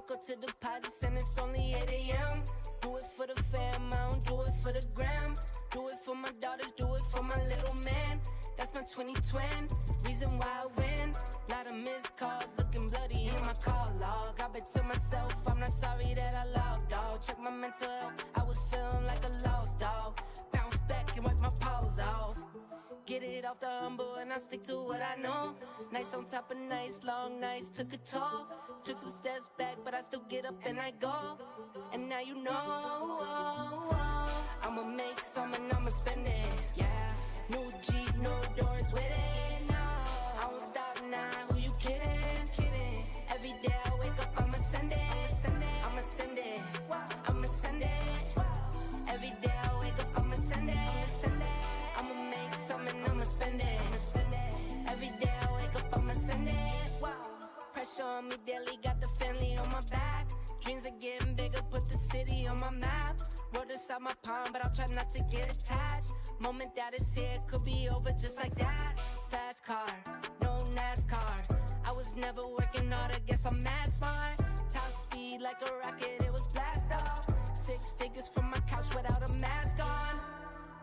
Woke up to deposits and it's only 8 a.m. Do it for the fam, I don't do it for the gram. Do it for my daughters, do it for my little man. That's my 2020, reason why I win. Lot of missed calls, looking bloody in my call log. I bet to myself, I'm not sorry that I logged, dog. Check my mental health, I was feeling like a lost dog. Bounce back and wipe my paws off. Get it off the humble and I stick to what I know. Nights on top of nights, long nights took a toll. Took some steps back, but I still get up and I go. And now you know, I'ma make some and I'ma spend it, yeah. New Jeep, no doors with it, no. I won't stop now, who you kidding? Every day I wake up, I'ma send it, I'ma send it, I'ma send it. Every day I wake up, I'ma send it, I'ma make some and I'ma spend it. Every day I wake up, I'ma send it. Pressure on me daily, got the family on my back. Dreams are getting bigger, put the city on my map. Wrote inside my palm, but I'll try not to get attached. Moment that is here, could be over just like that. Fast car, no NASCAR. I was never working hard, I guess I'm mad smart. Top speed like a rocket, it was blast off. 6 figures from my couch without a mask on.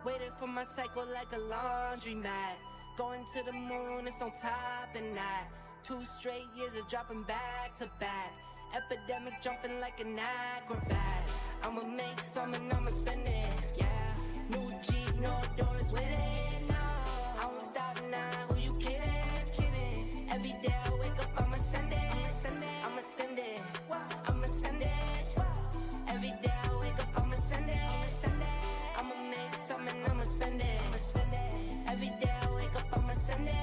Waited for my cycle like a laundromat. Going to the moon, it's on top and that. 2 straight years of dropping back to back. Epidemic jumping like an acrobat. I'ma make some and I'ma spend it, yeah. New Jeep, no doors with it, no. I won't stop now, who you kidding? Every day I wake up, I'ma send it, I'ma send it, I'ma send it. Every day I wake up, I'ma send it, I'ma make some and I'ma spend it, Every day I wake up, I'ma send it.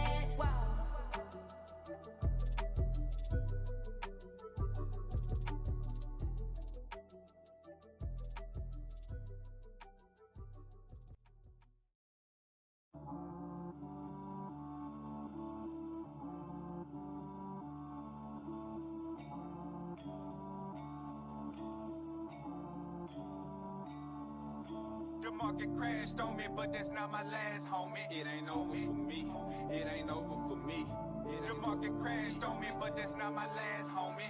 The market crashed on me, but that's not my last, homie. It ain't over for me. It ain't over for me. The market crashed on me, but that's not my last, homie.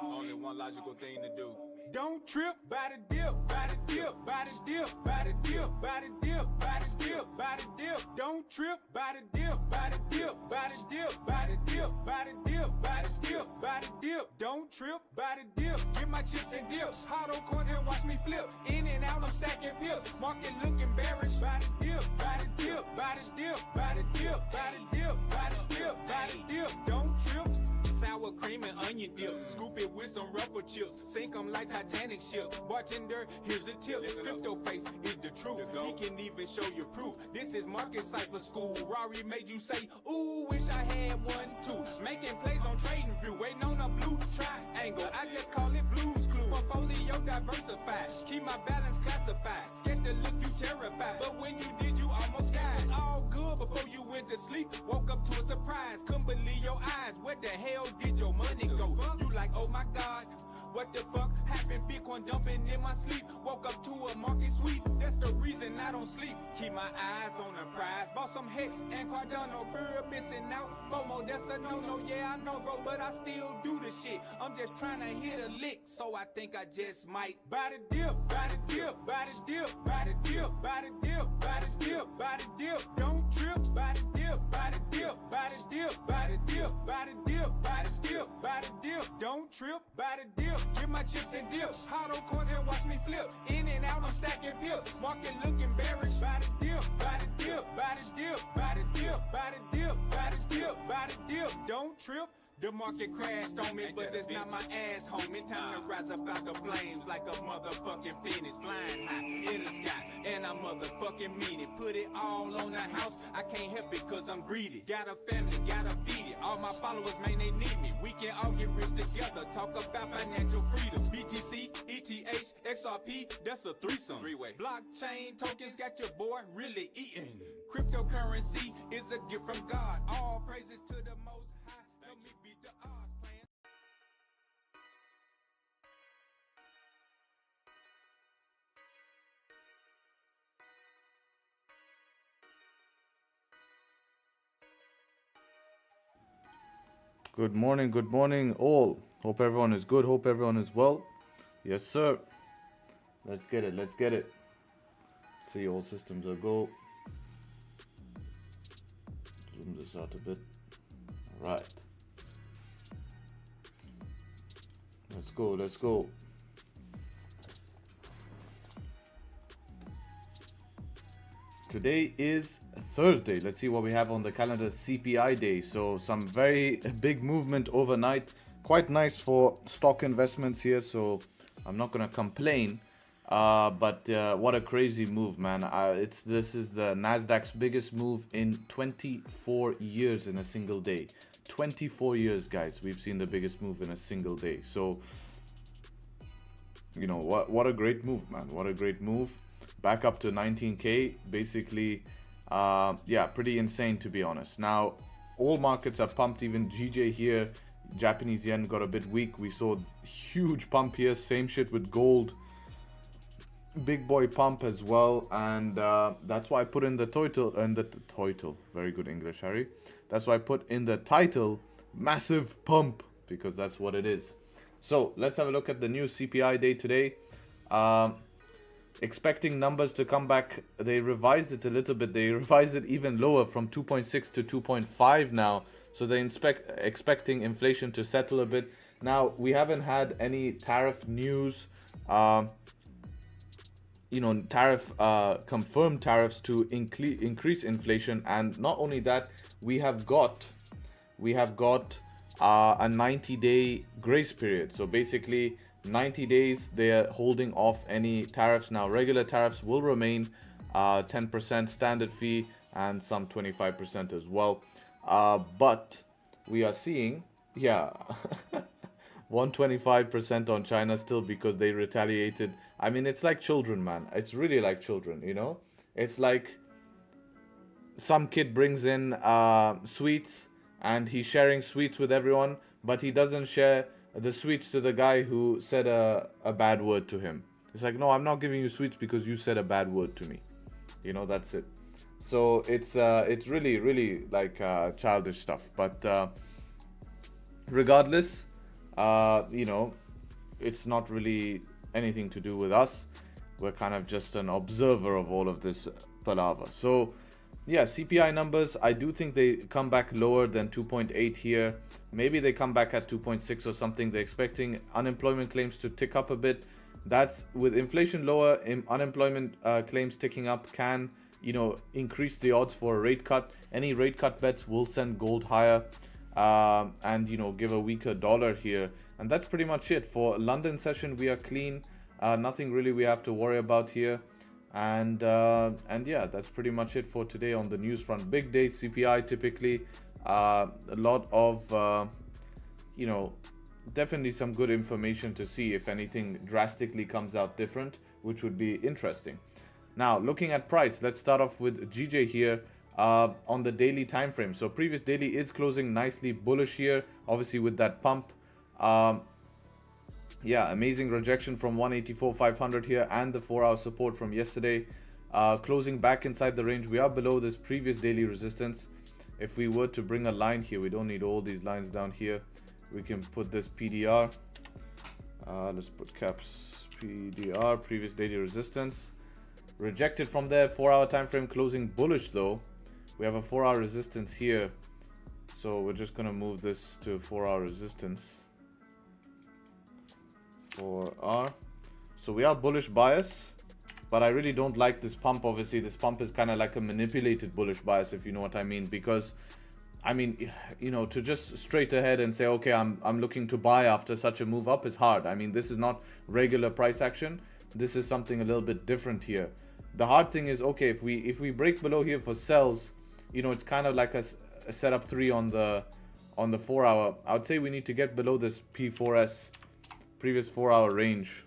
Only one logical thing to do. Don't trip by the dip, by the dip, by the dip, by the dip, by the dip, by the dip, by the dip. Don't trip by the dip, by the dip, by the dip, by the dip, by the dip, by the dip, by the dip. Don't trip by the dip. Get my chips and dip. Hot on coins and watch me flip. In and out, I'm stacking pips. Market looking bearish. By the dip, by the dip, by the dip, by the dip, by the dip, by the dip, by the dip. Don't trip. Sour cream and onion dip. Scoop it with some ruffle chips. Sink them like Titanic ship. Bartender, here's a tip. Crypto face is the truth. He can even show you proof. This is market cipher school. Rory made you say, ooh, wish I had one too. Making plays on Tradingview. Waiting on a blue triangle. I just call it Blue's Clue. Portfolio diversified. Keep my balance classified. Scared to look, you terrified. But when you did, you almost died. It's all good before you went to sleep. Woke up to a surprise. Couldn't believe your eyes. Where the hell did your money go? You like, oh my God, what the fuck happened? Bitcoin dumping in my sleep. Woke up to a market sweep. That's the reason I don't sleep. Keep my eyes on the prize. Bought some Hex and Cardano. Fear of missing out. FOMO, that's a no-no. Yeah, I know, bro, but I still do the shit. I'm just trying to hit a lick, so I think I just might buy the dip, buy the dip, buy the dip, buy the dip, buy the dip, buy the dip, buy the dip. Don't trip, buy the dip, buy the dip, buy the dip, buy the dip, buy the dip, buy the dip, buy the dip. Don't trip, buy the dip. Get my chips and dip. Hot on coins and watch me flip. In and out, I'm stacking pips. Market looking bearish. Buy the dip, buy the dip, buy the dip, buy the dip, buy the dip, buy the dip, buy the dip. Don't trip. The market crashed on me, but it's not my ass, homie. Time to rise up out the flames like a motherfucking phoenix flying high in the sky. And I motherfucking mean it. Put it all on the house. I can't help it cause I'm greedy. Got a family, gotta feed it. All my followers, man, they need me. We can all get rich together. Talk about financial freedom. BTC, ETH, XRP, that's a threesome. Three-way. Blockchain tokens got your boy really eating. Cryptocurrency is a gift from God. All praises to the Most High. Help me beat the odds, plan. Good morning all. Hope everyone is good, hope everyone is well. Yes sir. Let's get it. See, all systems are go. Zoom this out a bit. Alright. Let's go. Today is Thursday. Let's see what we have on the calendar. CPI day. So some very big movement overnight. Quite nice for stock investments here. So I'm not gonna complain. But what a crazy move, man. This is the Nasdaq's biggest move in 24 years in a single day. 24 years, guys. We've seen the biggest move in a single day. So, you know, what a great move, man. What a great move. Back up to 19K, basically. Yeah, pretty insane, to be honest. Now, all markets are pumped. Even GJ here, Japanese yen got a bit weak. We saw huge pump here. Same shit with gold. Big boy pump as well. And that's why I put in the title. Very good English, Harry. That's why I put in the title, massive pump, because that's what it is. So let's have a look at the new CPI day today. Expecting numbers to come back. They revised it a little bit. They revised it even lower from 2.6 to 2.5 now. So they're expecting inflation to settle a bit. Now, we haven't had any tariff news. You know, confirmed tariffs to increase inflation. And not only that, we have got a 90-day grace period. So basically 90 days they're holding off any tariffs. Now regular tariffs will remain 10% standard fee and some 25% as well, but we are seeing 125% on China still, because they retaliated. I mean, it's like children, man. It's really like children, you know. It's like some kid brings in sweets and he's sharing sweets with everyone, but he doesn't share the sweets to the guy who said a bad word to him. It's like, no, I'm not giving you sweets because you said a bad word to me. You know, that's it. So it's really like childish stuff. But regardless, you know, it's not really anything to do with us. We're kind of just an observer of all of this palaver. So yeah, CPI numbers, I do think they come back lower than 2.8 here. Maybe they come back at 2.6 or something. They're expecting unemployment claims to tick up a bit. That's with inflation lower, unemployment claims ticking up can, you know, increase the odds for a rate cut. Any rate cut bets will send gold higher and, you know, give a weaker dollar here. And that's pretty much it. For London session, we are clean. Nothing really we have to worry about here. And yeah, that's pretty much it for today on the news front. Big day CPI typically. A lot of, you know, definitely some good information to see if anything drastically comes out different, which would be interesting. Now, looking at price, let's start off with GJ here on the daily time frame. So previous daily is closing nicely bullish here, obviously with that pump. Yeah, amazing rejection from 184.500 here and the 4-hour support from yesterday. Closing back inside the range. We are below this previous daily resistance. If we were to bring a line here, we don't need all these lines down here. We can put this PDR. Let's put caps PDR, previous daily resistance. Rejected from there, 4-hour time frame closing bullish though. We have a 4-hour resistance here. So we're just going to move this to 4-hour resistance. 4R. So we are bullish bias, but I really don't like this pump. Obviously this pump is kind of like a manipulated bullish bias, if you know what I mean, because I mean, you know, to just straight ahead and say, okay, I'm looking to buy after such a move up is hard. I mean, this is not regular price action. This is something a little bit different here. The hard thing is, okay, if we break below here for sells, you know, it's kind of like a setup 3 on the 4-hour. I would say we need to get below this P4S, previous 4-hour range,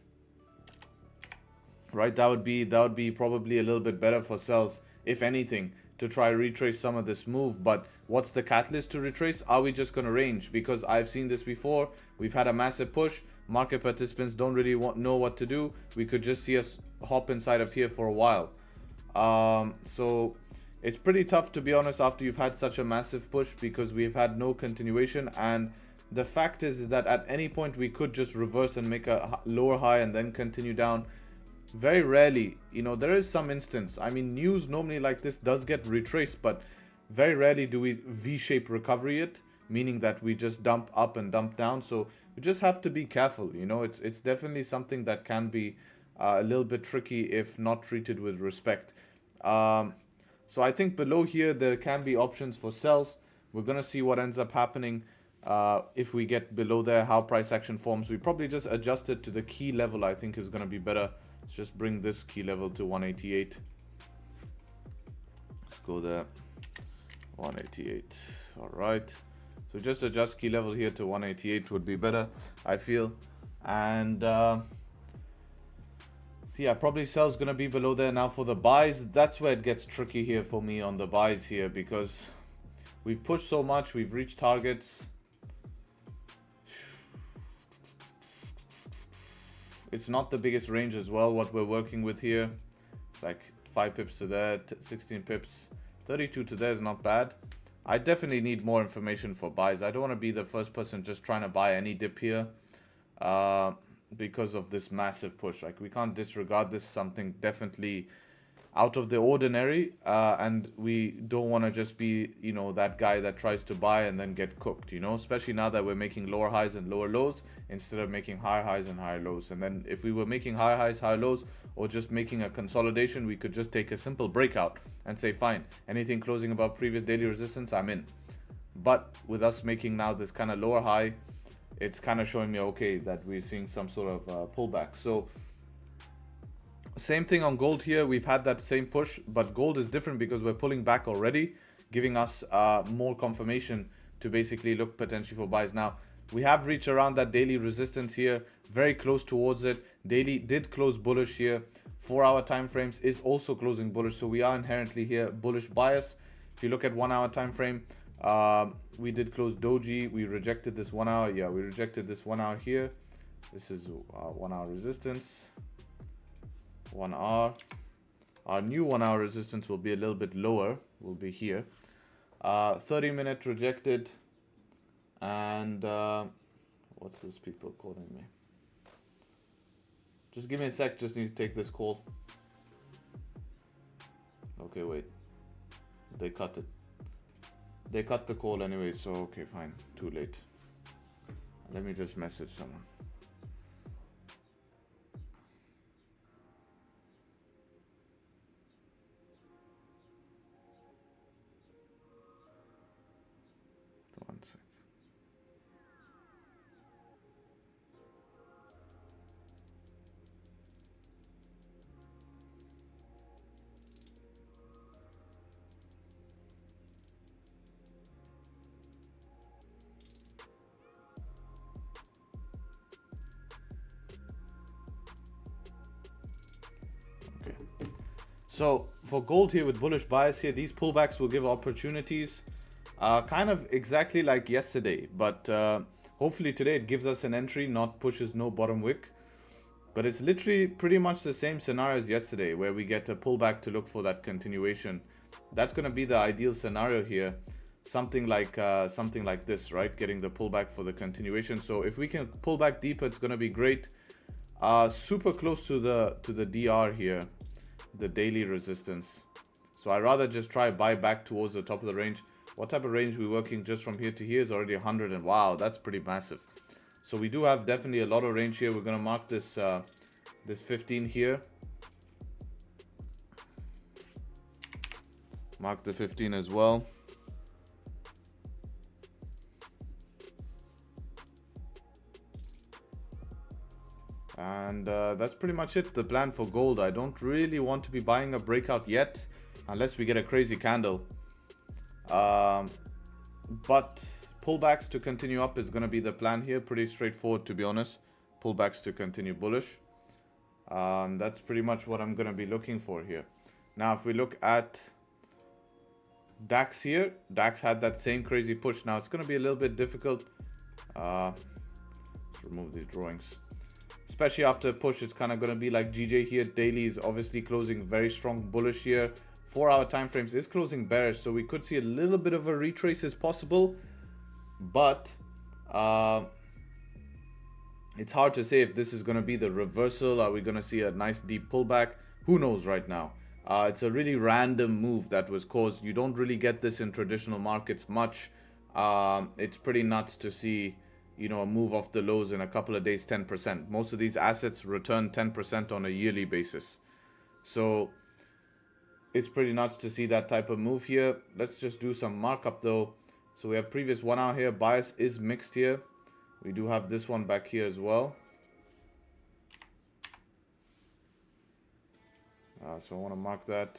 right? That would be probably a little bit better for sells, if anything, to try retrace some of this move. But what's the catalyst to retrace? Are we just going to range? Because I've seen this before. We've had a massive push. Market participants don't really know what to do. We could just see us hop inside of here for a while. So it's pretty tough, to be honest, after you've had such a massive push, because we've had no continuation. And the fact is that at any point we could just reverse and make a lower high and then continue down. Very rarely, you know, there is some instance. I mean, news normally like this does get retraced, but very rarely do we V-shape recovery it, meaning that we just dump up and dump down. So we just have to be careful. You know, it's definitely something that can be a little bit tricky if not treated with respect. So I think below here there can be options for sells. We're gonna see what ends up happening if we get below there, how price action forms. We probably just adjust it to the key level. I think is gonna be better. Let's just bring this key level to 188. Let's go there. 188. All right. So just adjust key level here to 188 would be better, I feel. And yeah, probably sell's gonna be below there. Now for the buys, that's where it gets tricky here for me on the buys here, because we've pushed so much, we've reached targets. It's not the biggest range as well, what we're working with here. It's like 5 pips to there, 16 pips, 32 to there is not bad. I definitely need more information for buys. I don't want to be the first person just trying to buy any dip here because of this massive push. Like, we can't disregard this, something definitely out of the ordinary, and we don't want to just be, you know, that guy that tries to buy and then get cooked, you know, especially now that we're making lower highs and lower lows instead of making higher highs and higher lows. And then if we were making higher highs, higher lows, or just making a consolidation, we could just take a simple breakout and say, fine, anything closing above previous daily resistance, I'm in. But with us making now this kind of lower high, it's kind of showing me, okay, that we're seeing some sort of pullback. So same thing on gold here. We've had that same push, but gold is different because we're pulling back already, giving us more confirmation to basically look potentially for buys. Now, we have reached around that daily resistance here, very close towards it. Daily did close bullish here. 4-hour time frames is also closing bullish, so we are inherently here bullish bias. If you look at 1-hour time frame, we did close doji. We rejected this 1 hour. Yeah, we rejected this 1 hour here. This is 1 hour resistance. 1 hour. Our new 1 hour resistance will be a little bit lower, will be here. 30-minute rejected. And what's this people calling me? Just give me a sec, just need to take this call. Okay, wait. They cut it. They cut the call anyway, so okay, fine. Too late. Let me just message someone. One sec. So for gold here with bullish bias here, these pullbacks will give opportunities, kind of exactly like yesterday, but hopefully today it gives us an entry, not pushes, no bottom wick. But it's literally pretty much the same scenario as yesterday, where we get a pullback to look for that continuation. That's going to be the ideal scenario here, something like this, right? Getting the pullback for the continuation. So if we can pull back deeper, it's going to be great. Super close to the DR here, the daily resistance. So I rather just try buy back towards the top of the range. What type of range we're working just from here to here is already 100, and wow, that's pretty massive. So we do have definitely a lot of range here. We're going to mark this this 15 here. Mark the 15 as well. And that's pretty much it, the plan for gold. I don't really want to be buying a breakout yet, unless we get a crazy candle. But pullbacks to continue up is going to be the plan here. Pretty straightforward, to be honest. Pullbacks to continue bullish. That's pretty much what I'm going to be looking for here. Now, if we look at DAX here, DAX had that same crazy push. Now, it's going to be a little bit difficult. Let's remove these drawings. Especially after a push, it's kind of going to be like GJ here. Daily is obviously closing very strong bullish here. 4-hour time frames is closing bearish, so we could see a little bit of a retrace is possible, but it's hard to say if this is going to be the reversal. Are we going to see a nice deep pullback? Who knows right now? It's a really random move that was caused. You don't really get this in traditional markets much. It's pretty nuts to see, you know, a move off the lows in a couple of days, 10%. Most of these assets return 10% on a yearly basis. So it's pretty nuts to see that type of move here. Let's just do some markup though. So we have previous 1 hour here. Bias is mixed here. We do have this one back here as well. So I want to mark that.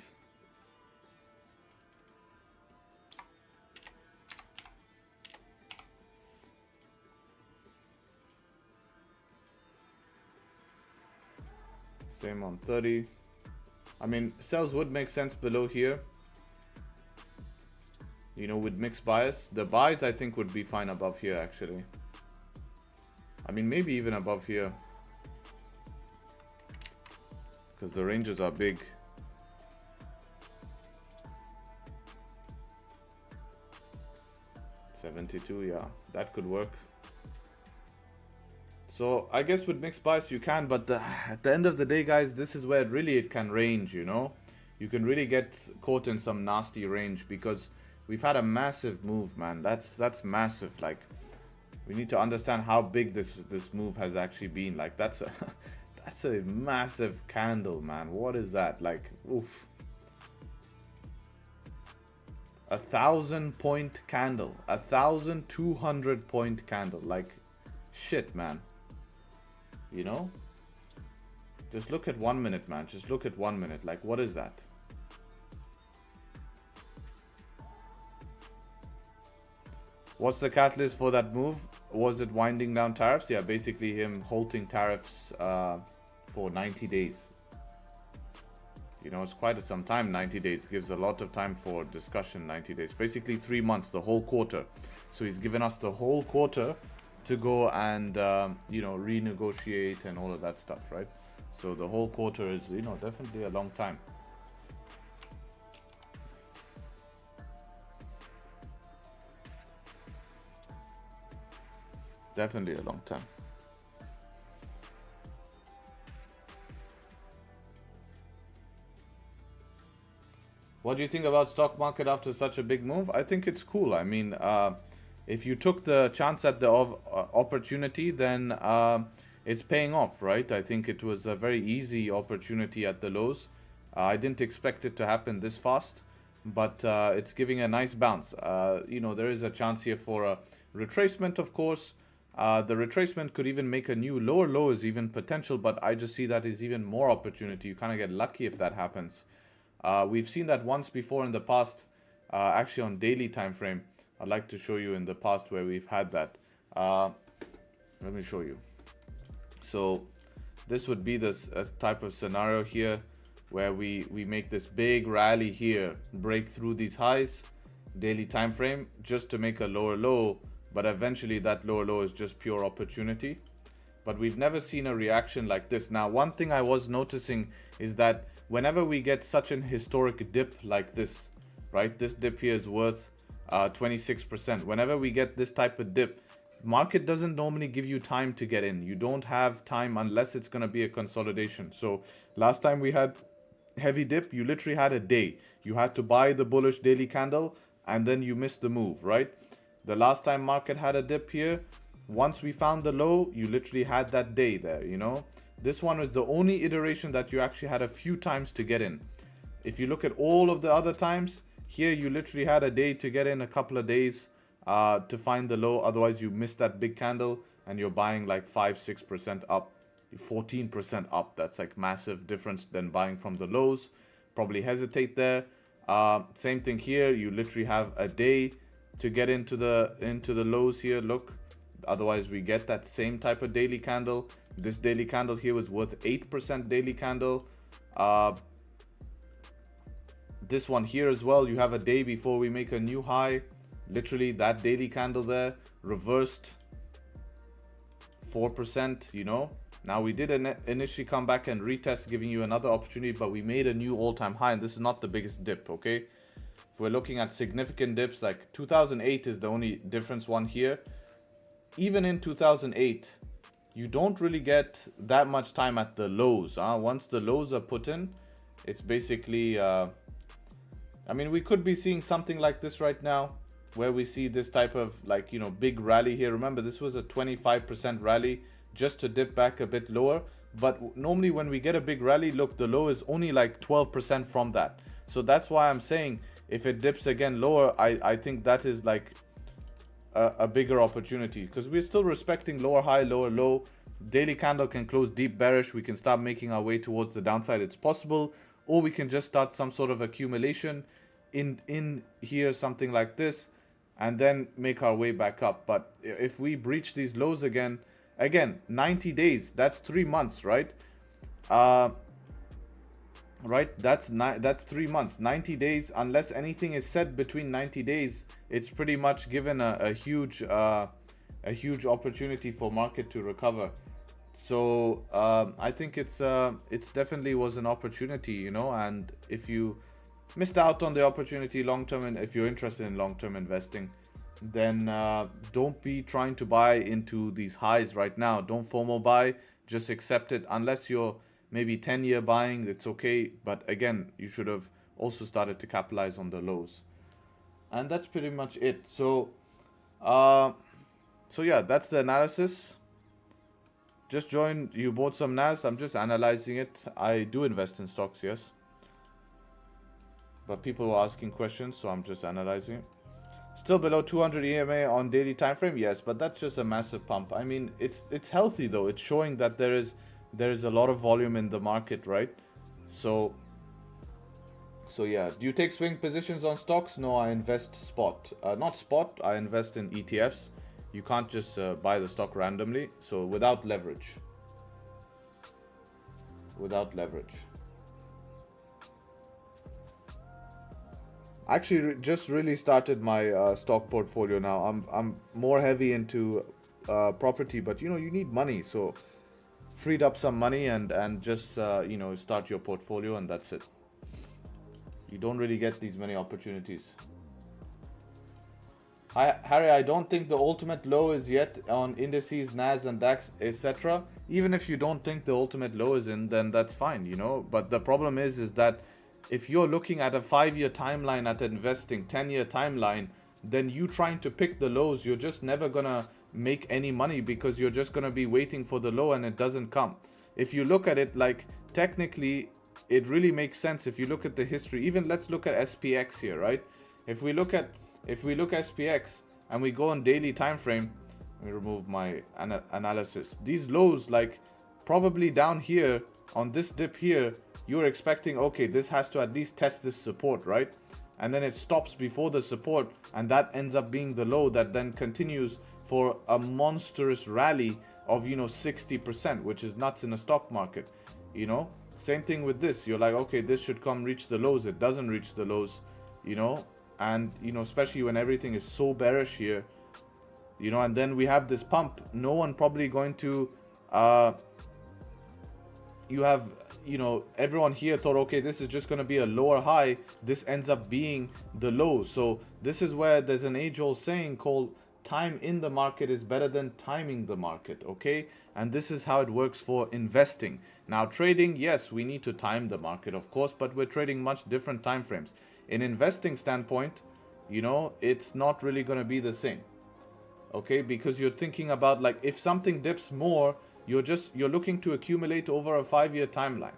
Same on 30. I mean, sells would make sense below here. You know, with mixed bias. The buys I think would be fine above here actually. I mean, maybe even above here. Because the ranges are big. $72, yeah, that could work. So I guess with mixed bias you can, but at the end of the day, guys, this is where really it can range, you know. You can really get caught in some nasty range because we've had a massive move, man. That's massive. Like, we need to understand how big this move has actually been. Like, that's a that's a massive candle, man. What is that? Like, oof. 1,000 point candle, 1,200 point candle. Like, shit, man. You know, just look at 1 minute, man. Just look at 1 minute. Like, what is that? What's the catalyst for that move? Was it winding down tariffs? Yeah, basically him halting tariffs for 90 days. You know, it's quite some time. 90 days gives a lot of time for discussion. 90 days, basically 3 months, the whole quarter. So he's given us the whole quarter to go and you know, renegotiate and all of that stuff, right? So the whole quarter is, you know, definitely a long time. Definitely a long time. What do you think about stock market after such a big move? I think it's cool. I mean, if you took the chance at the opportunity, then it's paying off, right? I think it was a very easy opportunity at the lows. I didn't expect it to happen this fast, but it's giving a nice bounce. You know, there is a chance here for a retracement, of course. The retracement could even make a new lower low is even potential, but I just see that is even more opportunity. You kind of get lucky if that happens. We've seen that once before in the past, actually on daily time frame. I'd like to show you in the past where we've had that. Let me show you. So this would be this type of scenario here where we make this big rally here, break through these highs, daily time frame, just to make a lower low, but eventually that lower low is just pure opportunity. But we've never seen a reaction like this. Now, one thing I was noticing is that whenever we get such an historic dip like this, right, this dip here is worth 26%. Whenever we get this type of dip, market doesn't normally give you time to get in. You don't have time unless it's going to be a consolidation. So last time we had heavy dip, you literally had a day. You had to buy the bullish daily candle and then you missed the move, right? The last time market had a dip here, once we found the low, you literally had that day there, you know. This one was the only iteration that you actually had a few times to get in. If you look at all of the other times, here you literally had a day to get in, a couple of days to find the low. Otherwise, you missed that big candle and you're buying like 5-6% up, 14% up. That's like massive difference than buying from the lows. Probably hesitate there. Same thing here. You literally have a day to get into the lows here. Look, otherwise we get that same type of daily candle. This daily candle here was worth 8% daily candle. This one here as well, you have a day before we make a new high. Literally that daily candle there reversed 4%, you know. Now we did initially come back and retest, giving you another opportunity, but we made a new all-time high, and this is not the biggest dip, okay? If we're looking at significant dips, like 2008 is the only difference one here. Even in 2008, you don't really get that much time at the lows. Once the lows are put in, it's basically, I mean, we could be seeing something like this right now, where we see this type of, like, you know, big rally here. Remember, this was a 25% rally just to dip back a bit lower. But normally when we get a big rally, look, the low is only like 12% from that. So that's why I'm saying if it dips again lower, I think that is like a bigger opportunity, because we're still respecting lower high, lower low. Daily candle can close deep bearish. We can start making our way towards the downside. It's possible, or we can just start some sort of accumulation in here, something like this, and then make our way back up. But if we breach these lows again 90 days, that's 3 months, right? Right, that's 3 months. 90 days, unless anything is said between 90 days, it's pretty much given a huge opportunity for market to recover. So I think it's definitely was an opportunity, you know. And if you missed out on the opportunity long term, and if you're interested in long term investing, then don't be trying to buy into these highs right now. Don't FOMO buy, just accept it. Unless you're maybe 10-year buying, it's okay. But again, you should have also started to capitalize on the lows. And that's pretty much it. So yeah, that's the analysis. Just joined, you bought some NAS. I'm just analyzing it. I do invest in stocks, yes, but people were asking questions, so I'm just analyzing it. Still below 200 EMA on daily time frame, yes, but that's just a massive pump. I mean, it's healthy though. It's showing that there is a lot of volume in the market, right? So yeah. Do you take swing positions on stocks? No, I invest spot. Not spot, I invest in ETFs. You can't just buy the stock randomly. So without leverage. Without leverage. Actually, just really started my stock portfolio now. I'm more heavy into property, but you know, you need money, so freed up some money and just you know, start your portfolio, and that's it. You don't really get these many opportunities. Hi, Harry, I don't think the ultimate low is yet on indices, NAS and DAX, etc. Even if you don't think the ultimate low is in, then that's fine, you know. But the problem is that if you're looking at a 5-year timeline at investing, 10-year timeline, then you trying to pick the lows, you're just never gonna make any money, because you're just gonna be waiting for the low and it doesn't come. If you look at it, like, technically, it really makes sense if you look at the history. Even let's look at SPX here, right? If we look SPX and we go on daily time frame, let me remove my analysis. These lows, like, probably down here on this dip here, you're expecting, okay, this has to at least test this support, right? And then it stops before the support, and that ends up being the low that then continues for a monstrous rally of, you know, 60%, which is nuts in a stock market, you know. Same thing with this. You're like, okay, this should come reach the lows. It doesn't reach the lows, you know. And, you know, especially when everything is so bearish here, you know, and then we have this pump. No one probably going to, you have, you know, everyone here thought, okay, this is just going to be a lower high. This ends up being the low. So this is where there's an age-old saying called time in the market is better than timing the market, okay? And this is how it works for investing. Now, trading, yes, we need to time the market, of course, but we're trading much different time frames. In investing standpoint, you know, it's not really going to be the same, okay? Because you're thinking about, like, if something dips more, you're looking to accumulate over a 5-year timeline.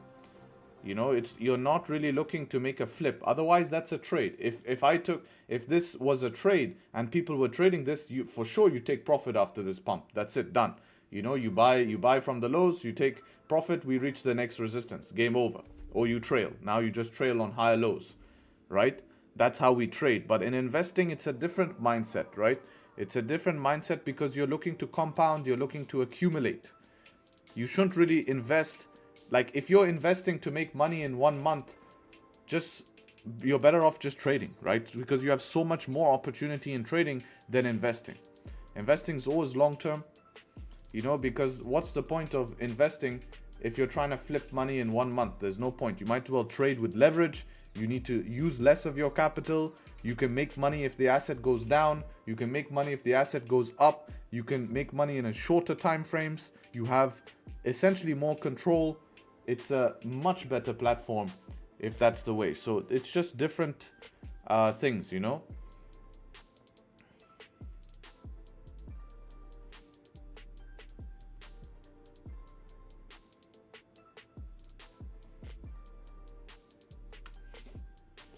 You know, you're not really looking to make a flip. Otherwise, that's a trade. If this was a trade and people were trading this, for sure you take profit after this pump. That's it, done. You know, you buy from the lows, you take profit, we reach the next resistance, game over. Or you trail. Now you just trail on higher lows, right? That's how we trade. But in investing, it's a different mindset, right? It's a different mindset because you're looking to compound, you're looking to accumulate. You shouldn't really invest. Like, if you're investing to make money in 1 month, you're better off just trading, right? Because you have so much more opportunity in trading than investing. Investing is always long term. you know, because what's the point of investing if you're trying to flip money in 1 month? There's no point. You might as well trade with leverage. You need to use less of your capital. You can make money if the asset goes down. You can make money if the asset goes up. You can make money in a shorter time frames. You have essentially more control. It's a much better platform if that's the way. So it's just different things, you know.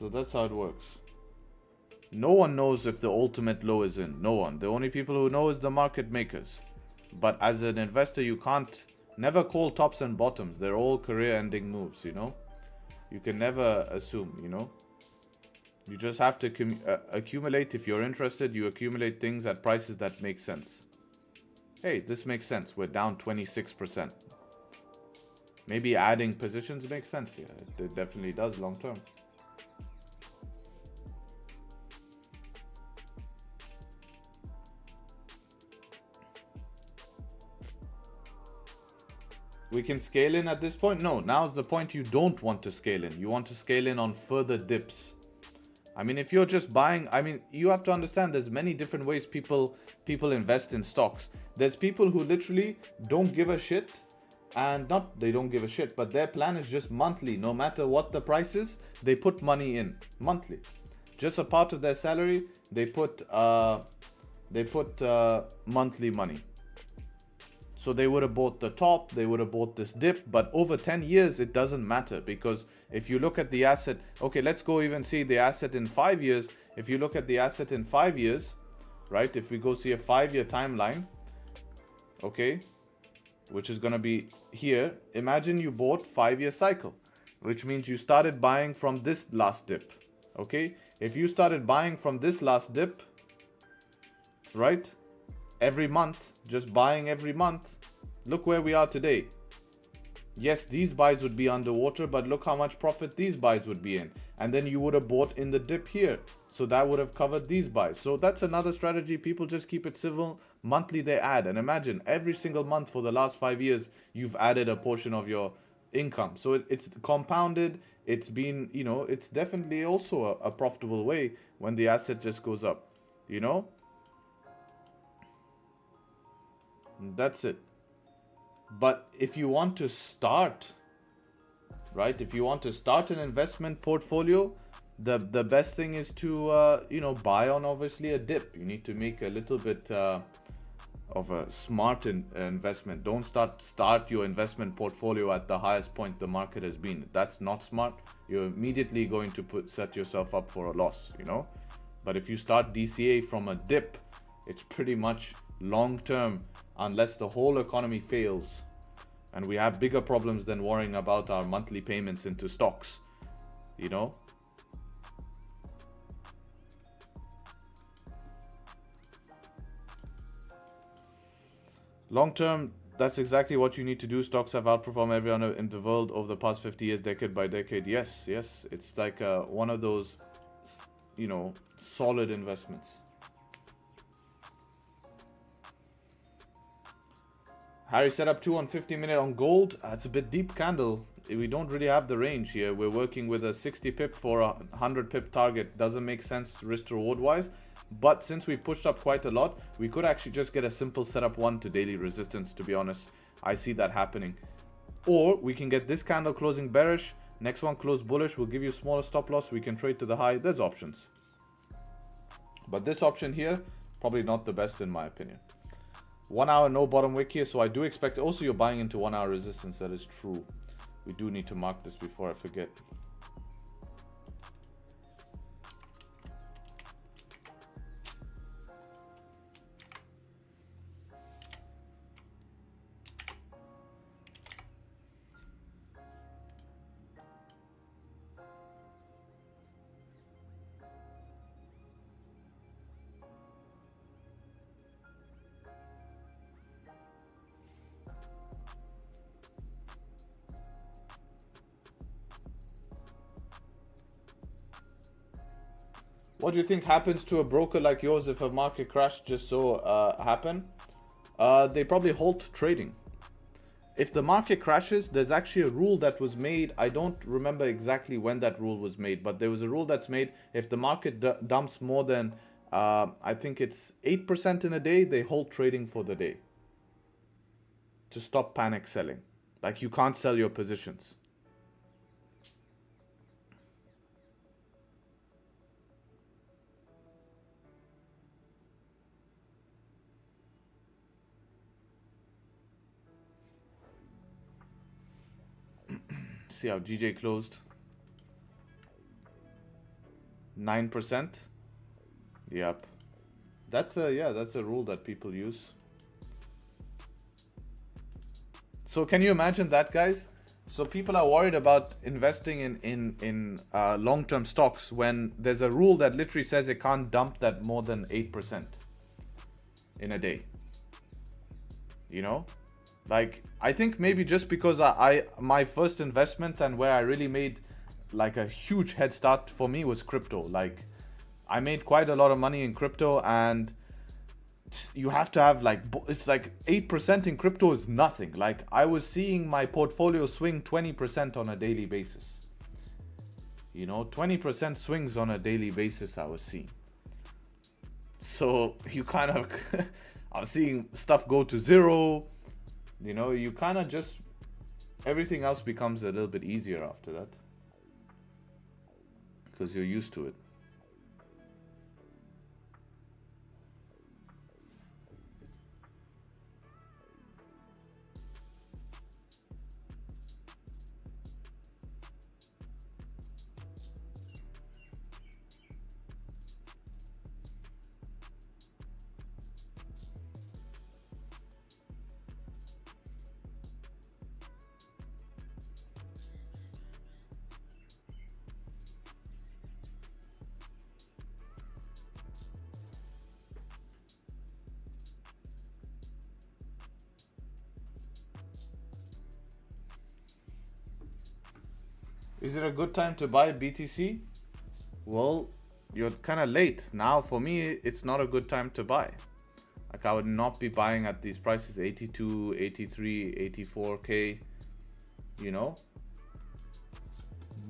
So that's how it works. No one knows if the ultimate low is in. No one. The only people who know is the market makers. But as an investor, you can't never call tops and bottoms. They're all career-ending moves, you know. You can never assume, you know. You just have to accumulate. If you're interested, you accumulate things at prices that make sense. Hey, this makes sense. We're down 26%. Maybe adding positions makes sense. Yeah, it definitely does long term. We can scale in at this point? No, now's the point you don't want to scale in. You want to scale in on further dips. I mean, if you're just buying, I mean, you have to understand there's many different ways people invest in stocks. There's people who literally don't give a shit, and not they don't give a shit, but their plan is just monthly. No matter what the price is, they put money in monthly. Just a part of their salary, they put monthly money. So they would have bought the top, they would have bought this dip, but over 10 years, it doesn't matter, because if you look at the asset, okay, let's go even see the asset in 5 years. If you look at the asset in 5 years, right? If we go see a 5-year timeline, okay, which is going to be here. Imagine you bought 5-year cycle, which means you started buying from this last dip, okay? If you started buying from this last dip, right? Every month, just buying every month. Look where we are today. Yes, these buys would be underwater, but look how much profit these buys would be in. And then you would have bought in the dip here. So that would have covered these buys. So that's another strategy. People just keep it civil. Monthly they add. And imagine every single month for the last 5 years, you've added a portion of your income. So it's compounded. It's been, you know, it's definitely also a profitable way when the asset just goes up, you know. That's it. But if you want to start, right, if you want to start an investment portfolio, the best thing is to you know, buy on obviously a dip. You need to make a little bit of a smart investment. Don't start your investment portfolio at the highest point the market has been. That's not smart. You're immediately going to set yourself up for a loss, you know. But if you start DCA from a dip, it's pretty much long term, unless the whole economy fails and we have bigger problems than worrying about our monthly payments into stocks, you know. Long term, that's exactly what you need to do. Stocks have outperformed everyone in the world over the past 50 years, decade by decade. Yes, it's like one of those, you know, solid investments. Harry set up 2 on 50-minute on gold. It's a bit deep candle. We don't really have the range here. We're working with a 60 pip for a 100 pip target. Doesn't make sense risk to reward wise. But since we pushed up quite a lot, we could actually just get a simple setup 1 to daily resistance, to be honest. I see that happening. Or we can get this candle closing bearish. Next one close bullish. We'll give you a smaller stop loss. We can trade to the high. There's options. But this option here, probably not the best in my opinion. 1 hour no bottom wick here, so I do expect also you're buying into 1 hour resistance. That is true. We do need to mark this before I forget. What do you think happens to a broker like yours if a market crash just so happen? They probably halt trading. If the market crashes, there's actually a rule that was made. I don't remember exactly when that rule was made, but there was a rule that's made. If the market dumps more than, I think it's 8% in a day, they halt trading for the day to stop panic selling. Like, you can't sell your positions. See how GJ closed. 9%. Yep. That's a rule that people use. So can you imagine that, guys? So people are worried about investing in long-term stocks when there's a rule that literally says it can't dump that more than 8% in a day. You know? Like, I think maybe just because my first investment and where I really made like a huge head start for me was crypto. Like, I made quite a lot of money in crypto, and you have to have like, it's like 8% in crypto is nothing. Like, I was seeing my portfolio swing 20% on a daily basis. You know, 20% swings on a daily basis I was seeing. So you kind of, I was seeing stuff go to zero. You know, you kind of just, everything else becomes a little bit easier after that, because you're used to it. Is it a good time to buy BTC? Well, you're kind of late. Now, for me, it's not a good time to buy. Like, I would not be buying at these prices, 82, 83, 84K, you know?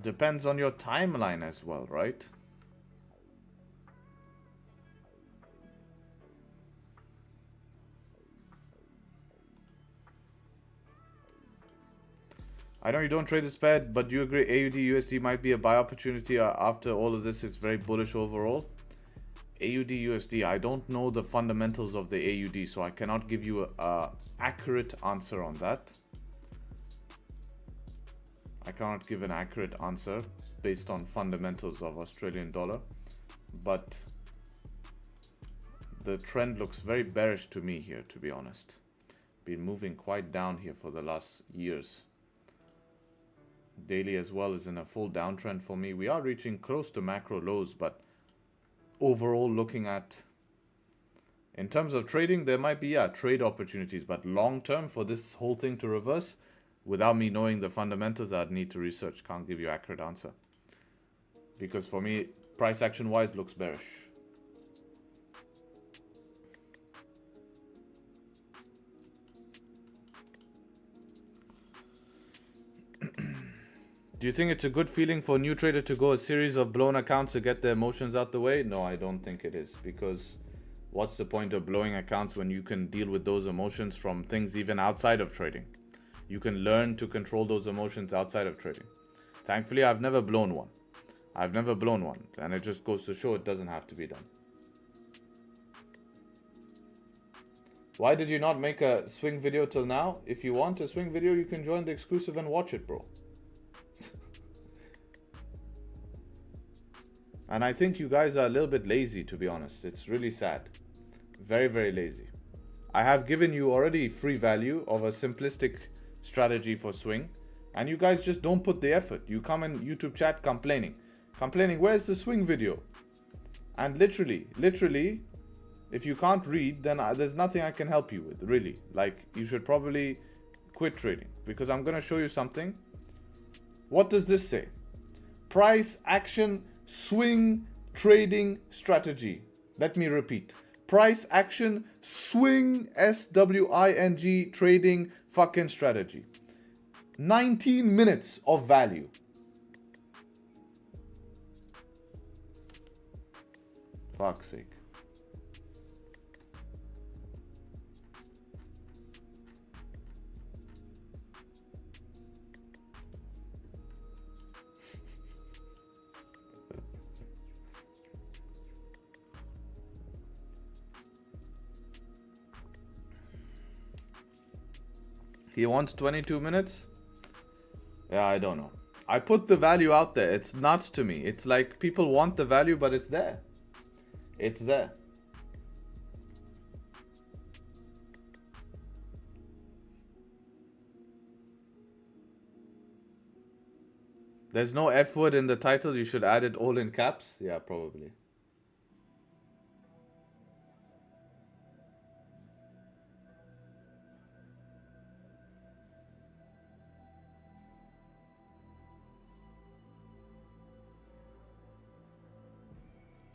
Depends on your timeline as well, right? I know you don't trade this pair, but do you agree AUD USD might be a buy opportunity after all of this? It's very bullish overall. AUD USD, I don't know the fundamentals of the AUD, so I cannot give you a accurate answer on that. I cannot give an accurate answer based on fundamentals of Australian dollar, but the trend looks very bearish to me here, to be honest. Been moving quite down here for the last years. Daily as well is in a full downtrend for me. We are reaching close to macro lows, but overall, looking at, in terms of trading, there might be trade opportunities, but long term for this whole thing to reverse, without me knowing the fundamentals, I'd need to research. Can't give you an accurate answer, because for me, price action wise, looks bearish. Do you think it's a good feeling for a new trader to go a series of blown accounts to get their emotions out the way? No, I don't think it is, because what's the point of blowing accounts when you can deal with those emotions from things even outside of trading? You can learn to control those emotions outside of trading. Thankfully, I've never blown one. And it just goes to show it doesn't have to be done. Why did you not make a swing video till now? If you want a swing video, you can join the exclusive and watch it, bro. And I think you guys are a little bit lazy, to be honest. It's really sad. Very, very lazy. I have given you already free value of a simplistic strategy for swing, and you guys just don't put the effort. You come in YouTube chat complaining, where's the swing video? And literally, if you can't read, then there's nothing I can help you with, really. Like, you should probably quit trading, because I'm going to show you something. What does this say? Price action swing trading strategy. Let me repeat. price action swing SWING trading fucking strategy. 19 minutes of value. Fuck's sake. He wants 22 minutes? Yeah, I don't know. I put the value out there. It's nuts to me. It's like people want the value, but it's there. It's there. There's no F word in the title. You should add it all in caps. Yeah, probably.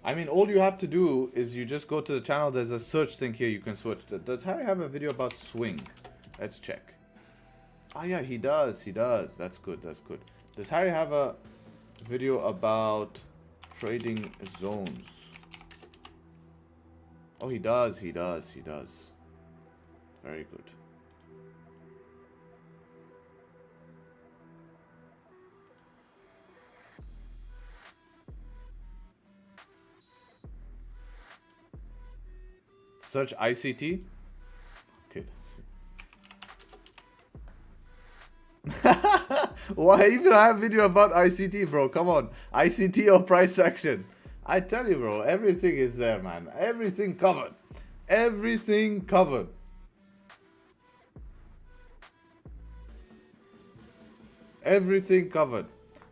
I mean, all you have to do is you just go to the channel. There's a search thing here. You can search. Does Harry have a video about swing? Let's check. Ah, yeah, he does. He does. That's good. That's good. Does Harry have a video about trading zones? Oh, he does. He does. He does. Very good. Search ICT. Okay, let's see. Why even have a video about ICT, bro? Come on. ICT or price action? I tell you, bro, everything is there, man. Everything covered. Everything covered. Everything covered.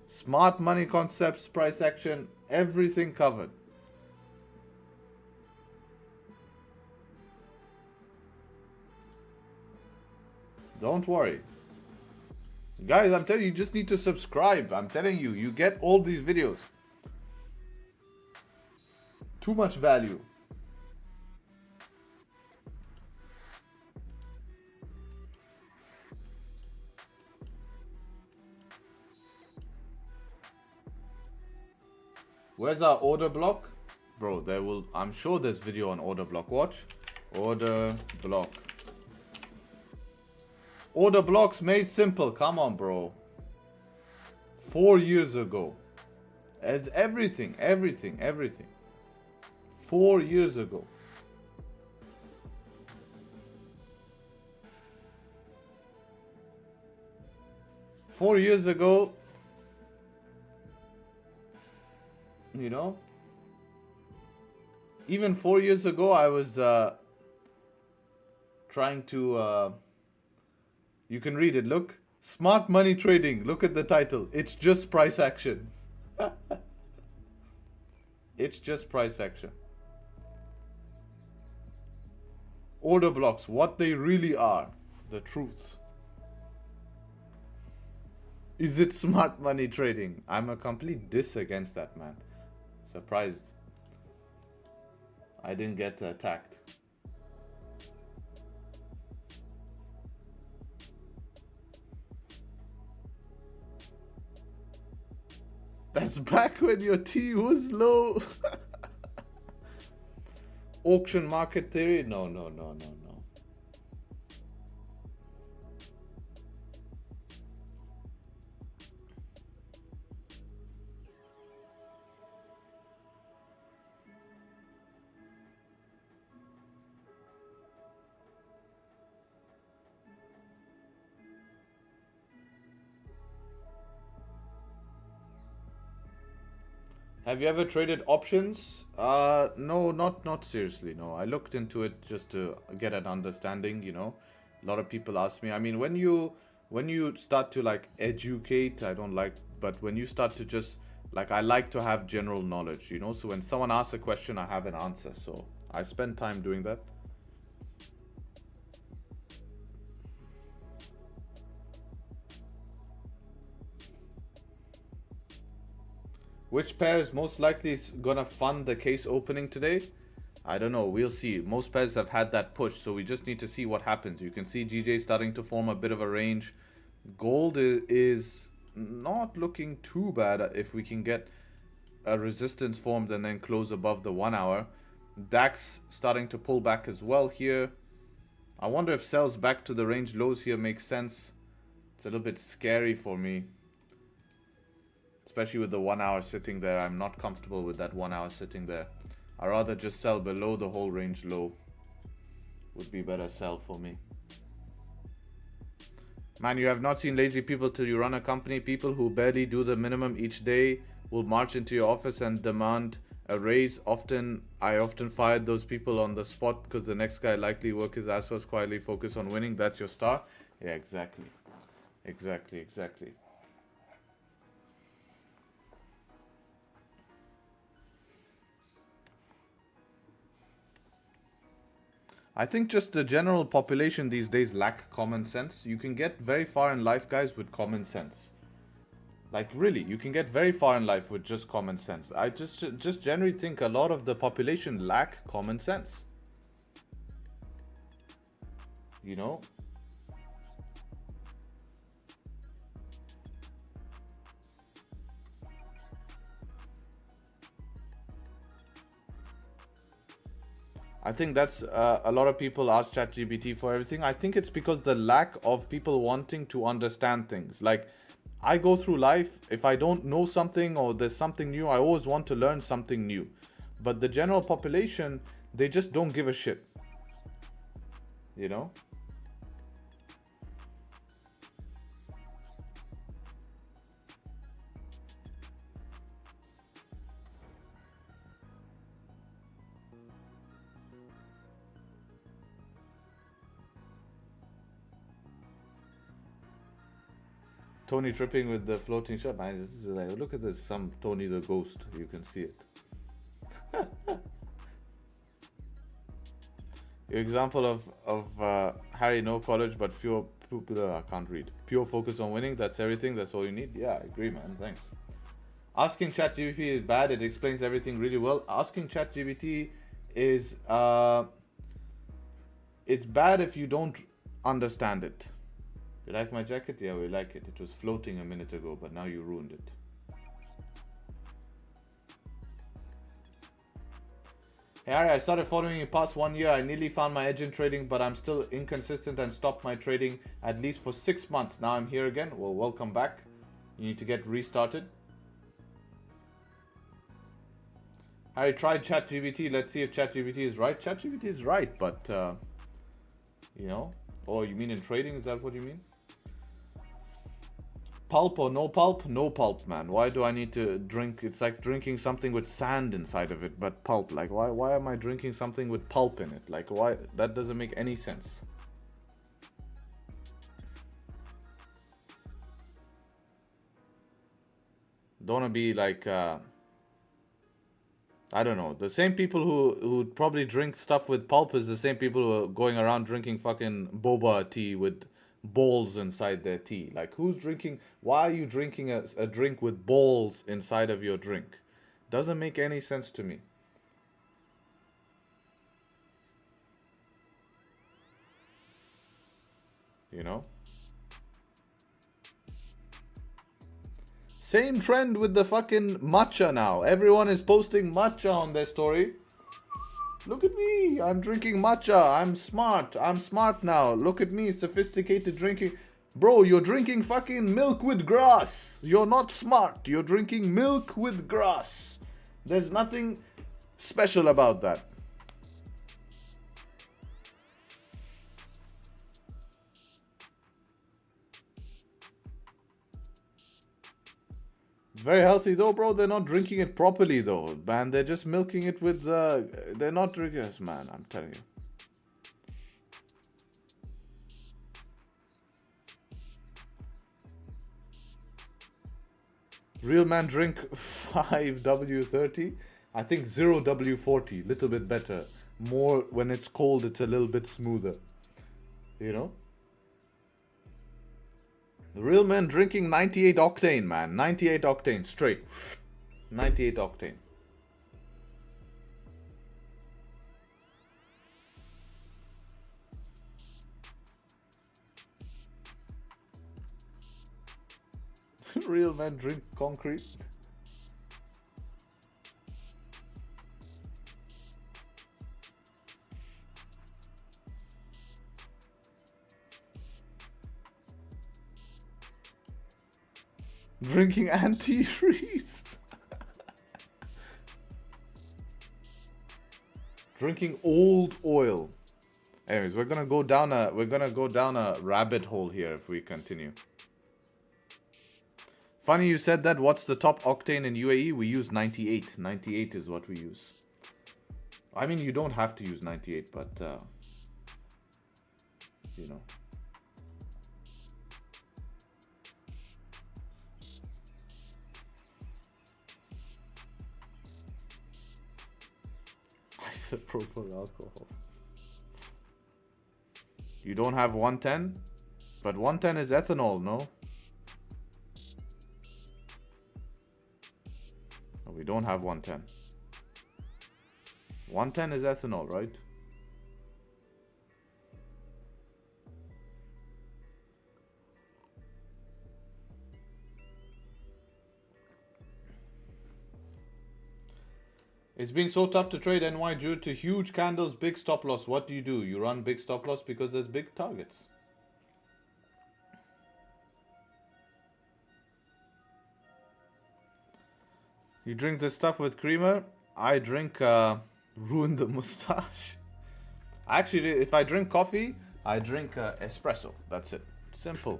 Smart money concepts, price action, everything covered. Don't worry. Guys, I'm telling you, you just need to subscribe. I'm telling you, you get all these videos. Too much value. Where's our order block? Bro, I'm sure there's video on order block. Watch. Order block. Order blocks made simple. Come on, bro. 4 years ago. As everything. 4 years ago. Four years ago, you know, even 4 years ago, I was trying to, you can read it, look, smart money trading, look at the title, it's just price action. It's just price action. Order blocks, what they really are, the truth. Is it smart money trading? I'm a complete diss against that, man. Surprised I didn't get attacked. That's back when your T was low. Auction market theory? No. Have you ever traded options? No, not seriously. No, I looked into it just to get an understanding. You know, a lot of people ask me. I mean, when you start to like educate, I don't like. But when you start to just like, I like to have general knowledge. You know, so when someone asks a question, I have an answer. So I spend time doing that. Which pair is most likely gonna fund the case opening today? I don't know. We'll see. Most pairs have had that push, so we just need to see what happens. You can see GJ starting to form a bit of a range. Gold is not looking too bad if we can get a resistance formed and then close above the 1 hour. DAX starting to pull back as well here. I wonder if sells back to the range lows here makes sense. It's a little bit scary for me, especially with the 1 hour sitting there. I'm not comfortable with that 1 hour sitting there. I'd rather just sell below the whole range low. Would be better sell for me. Man, you have not seen lazy people till you run a company. People who barely do the minimum each day will march into your office and demand a raise. I often fired those people on the spot because the next guy likely work his ass off, quietly focus on winning. That's your star. Yeah, exactly. Exactly. I think just the general population these days lack common sense. You can get very far in life, guys, with common sense. Like, really, you can get very far in life with just common sense. I just generally think a lot of the population lack common sense. You know? I think that's a lot of people ask ChatGPT for everything. I think it's because the lack of people wanting to understand things. Like, I go through life, if I don't know something or there's something new, I always want to learn something new. But the general population, they just don't give a shit. You know? Tony tripping with the floating shot. Man, this is like, look at this, some Tony the Ghost. You can see it. Your example of Harry, no college, but pure, I can't read. Pure focus on winning, that's everything, that's all you need. Yeah, I agree, man, thanks. Asking ChatGPT is bad, it explains everything really well. Asking ChatGPT is, it's bad if you don't understand it. You like my jacket? Yeah, we like it. It was floating a minute ago, but now you ruined it. Hey Harry, I started following you past 1 year. I nearly found my edge in trading, but I'm still inconsistent and stopped my trading at least for 6 months. Now I'm here again. Well, welcome back. You need to get restarted. Harry, try ChatGPT. Let's see if ChatGPT is right. ChatGPT is right, but, you know. Oh, you mean in trading? Is that what you mean? Pulp or no pulp? No pulp, man. Why do I need to drink? It's like drinking something with sand inside of it, but pulp. Like, why am I drinking something with pulp in it? Like, why? That doesn't make any sense. Don't wanna be like, I don't know. The same people who probably drink stuff with pulp is the same people who are going around drinking fucking boba tea with balls inside their tea. Like, who's drinking? Why are you drinking a drink with balls inside of your drink? Doesn't make any sense to me. You know? Same trend with the fucking matcha now. Everyone is posting matcha on their story. Look at me, I'm drinking matcha, I'm smart now. Look at me, sophisticated drinking. Bro, you're drinking fucking milk with grass. You're not smart, you're drinking milk with grass. There's nothing special about that. Very healthy though, bro. They're not drinking it properly though, man. They're just milking it with they're not drinking this, man. I'm telling you. Real man drink 5W30. I think 0W40. Little bit better. More when it's cold, it's a little bit smoother. You know? Real men drinking 98 octane, man. 98 octane, straight. 98 octane. Real men drink concrete. Drinking antifreeze. Drinking old oil. Anyways, we're gonna go down a rabbit hole here if we continue. Funny you said that. What's the top octane in UAE? We use 98. 98 is what we use. I mean, you don't have to use 98, but you know. Isopropyl alcohol. You don't have 110? But 110 is ethanol, no? No, we don't have 110. 110 is ethanol, right? It's been so tough to trade NY due to huge candles, big stop loss. What do? You run big stop loss because there's big targets. You drink this stuff with creamer? I drink ruin the mustache. Actually, if I drink coffee, I drink espresso. That's it. Simple.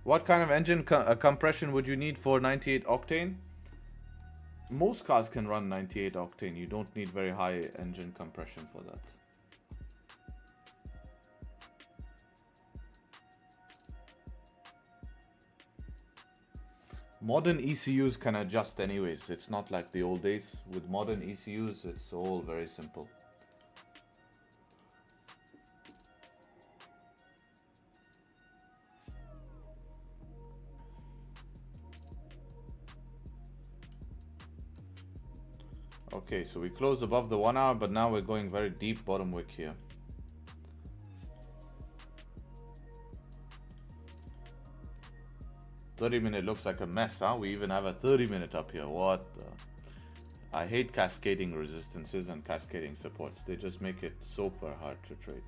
What kind of engine compression would you need for 98 octane? Most cars can run 98 octane. You don't need very high engine compression for that. Modern ECUs can adjust anyways. It's not like the old days. With modern ECUs, it's all very simple. Okay, so we closed above the 1 hour, but now we're going very deep bottom wick here. $30-minute looks like a mess, huh? We even have a 30-minute up here. What the? I hate cascading resistances and cascading supports. They just make it super hard to trade.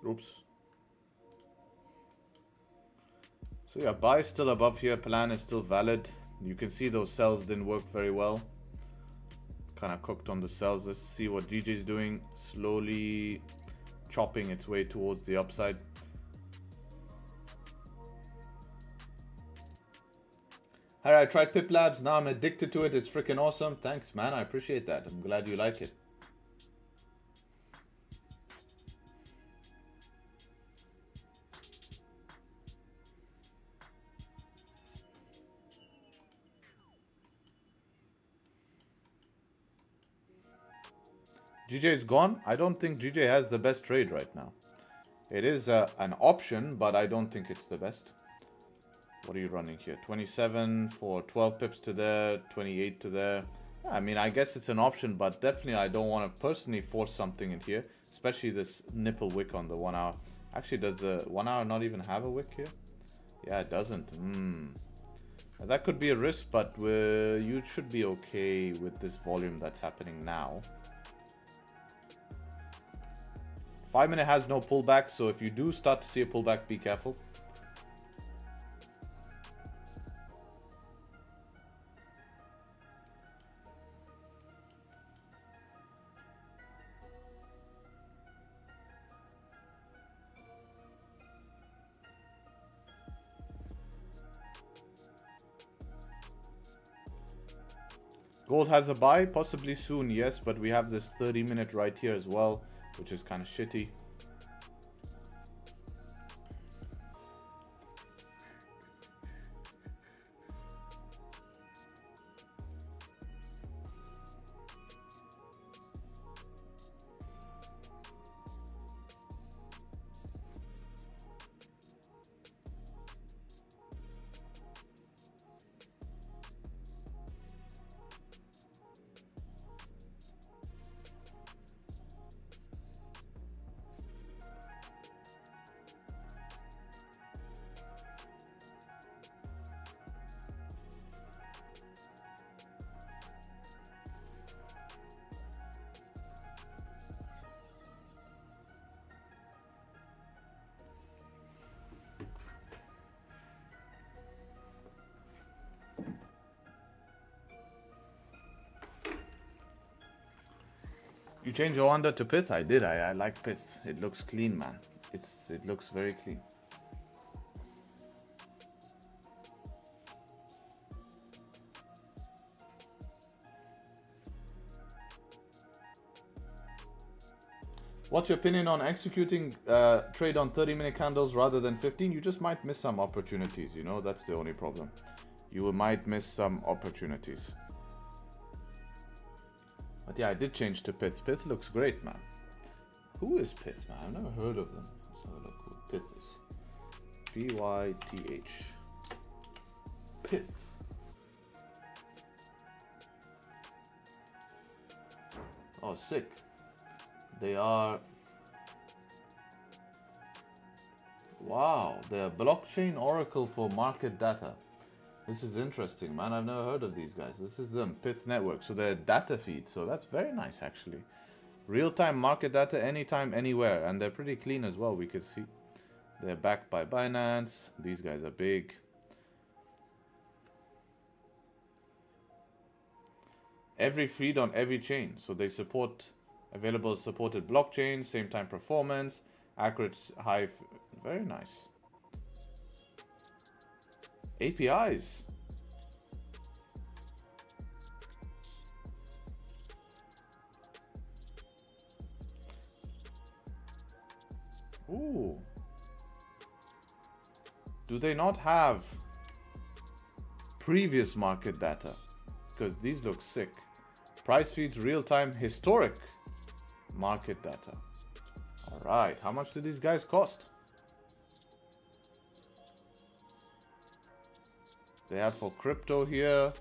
Oops. So yeah, buy is still above here. Plan is still valid. You can see those sells didn't work very well. Kind of cooked on the sells. Let's see what DJ is doing. Slowly chopping its way towards the upside. Alright, I tried Pip Labs. Now I'm addicted to it. It's freaking awesome. Thanks, man. I appreciate that. I'm glad you like it. GJ is gone. I don't think GJ has the best trade right now. It is an option, but I don't think it's the best. What are you running here? 27 for 12 pips to there, 28 to there. I mean, I guess it's an option, but definitely I don't want to personally force something in here, especially this nipple wick on the 1 hour. Actually, does the 1 hour not even have a wick here? Yeah, it doesn't. That could be a risk, but you should be okay with this volume that's happening now. 5 minute has no pullback, so if you do start to see a pullback, be careful. Gold has a buy, possibly soon, yes, but we have this 30-minute right here as well, which is kind of shitty. you change Owanda to Pith? I did. I like Pith. It looks clean, man. It looks very clean. What's your opinion on executing trade on 30-minute candles rather than 15? You just might miss some opportunities, you know, that's the only problem. You might miss some opportunities. But yeah, I did change to Pith. Pith looks great, man. Who is Pith, man? I've never heard of them. Let's have a look who Pith is. P-Y-T-H. Pith. Oh, sick. They are... Wow, they're blockchain oracle for market data. This is interesting, man. I've never heard of these guys. This is them, Pith Network. So they're data feed. So that's very nice, actually. Real-time market data, anytime, anywhere. And they're pretty clean as well, we could see. They're backed by Binance. These guys are big. Every feed on every chain. So they support available supported blockchains, same time performance, accurate high. Very nice. APIs. Ooh. Do they not have previous market data? Because these look sick. Price feeds real-time historic market data. All right, how much do these guys cost? They have for crypto here.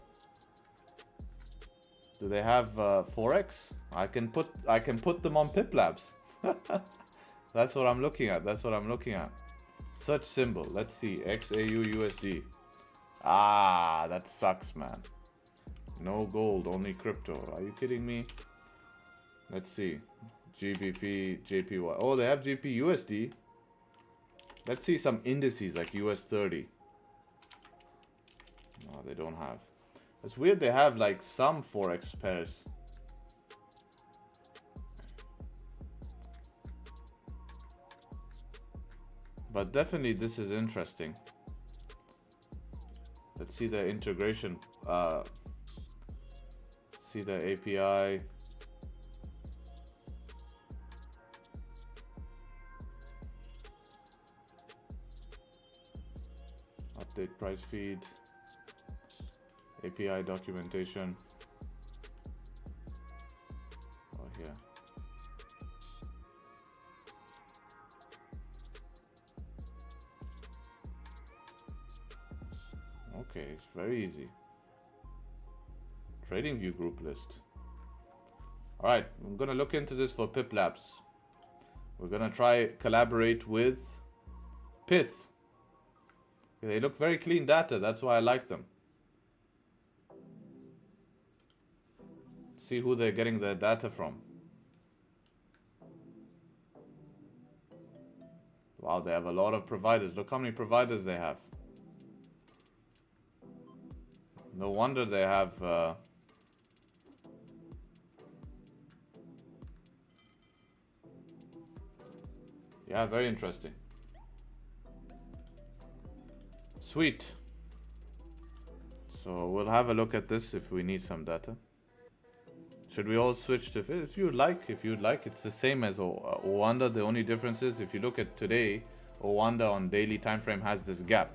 Do they have Forex? I can put them on Pip Labs. That's what I'm looking at. That's what I'm looking at. Search symbol. Let's see. XAU USD. Ah, that sucks, man. No gold, only crypto. Are you kidding me? Let's see. GBP JPY. Oh, they have GBP USD. Let's see some indices like US 30. No, they don't have. It's weird they have like some Forex pairs. But definitely this is interesting. Let's see the integration. See the API. Update price feed. API documentation. Oh, here. Okay, it's very easy. Tradingview group list. Alright, I'm gonna look into this for Pip Labs. We're gonna try collaborate with Pith. They look very clean data, that's why I like them. See who they're getting their data from. Wow, they have a lot of providers. Look how many providers they have. No wonder they have yeah, very interesting. Sweet. So we'll have a look at this if we need some data. Should we all switch to if you'd like? If you'd like, it's the same as Owanda. The only difference is if you look at today, Owanda on daily time frame has this gap,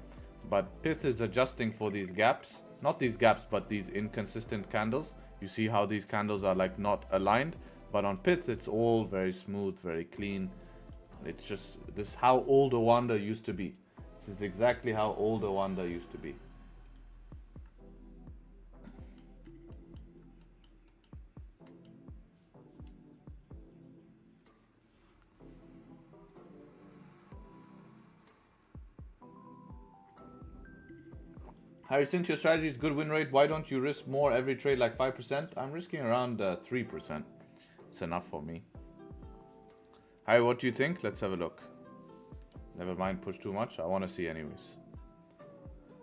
but Pith is adjusting for these gaps. Not these gaps, but these inconsistent candles. You see how these candles are like not aligned, but on Pith it's all very smooth, very clean. It's just this is how old Owanda used to be. This is exactly how old Owanda used to be. Harry, since your strategy is good win rate, why don't you risk more every trade like 5%? I'm risking around 3%. It's enough for me. Harry, what do you think? Let's have a look. Never mind, push too much. I want to see anyways.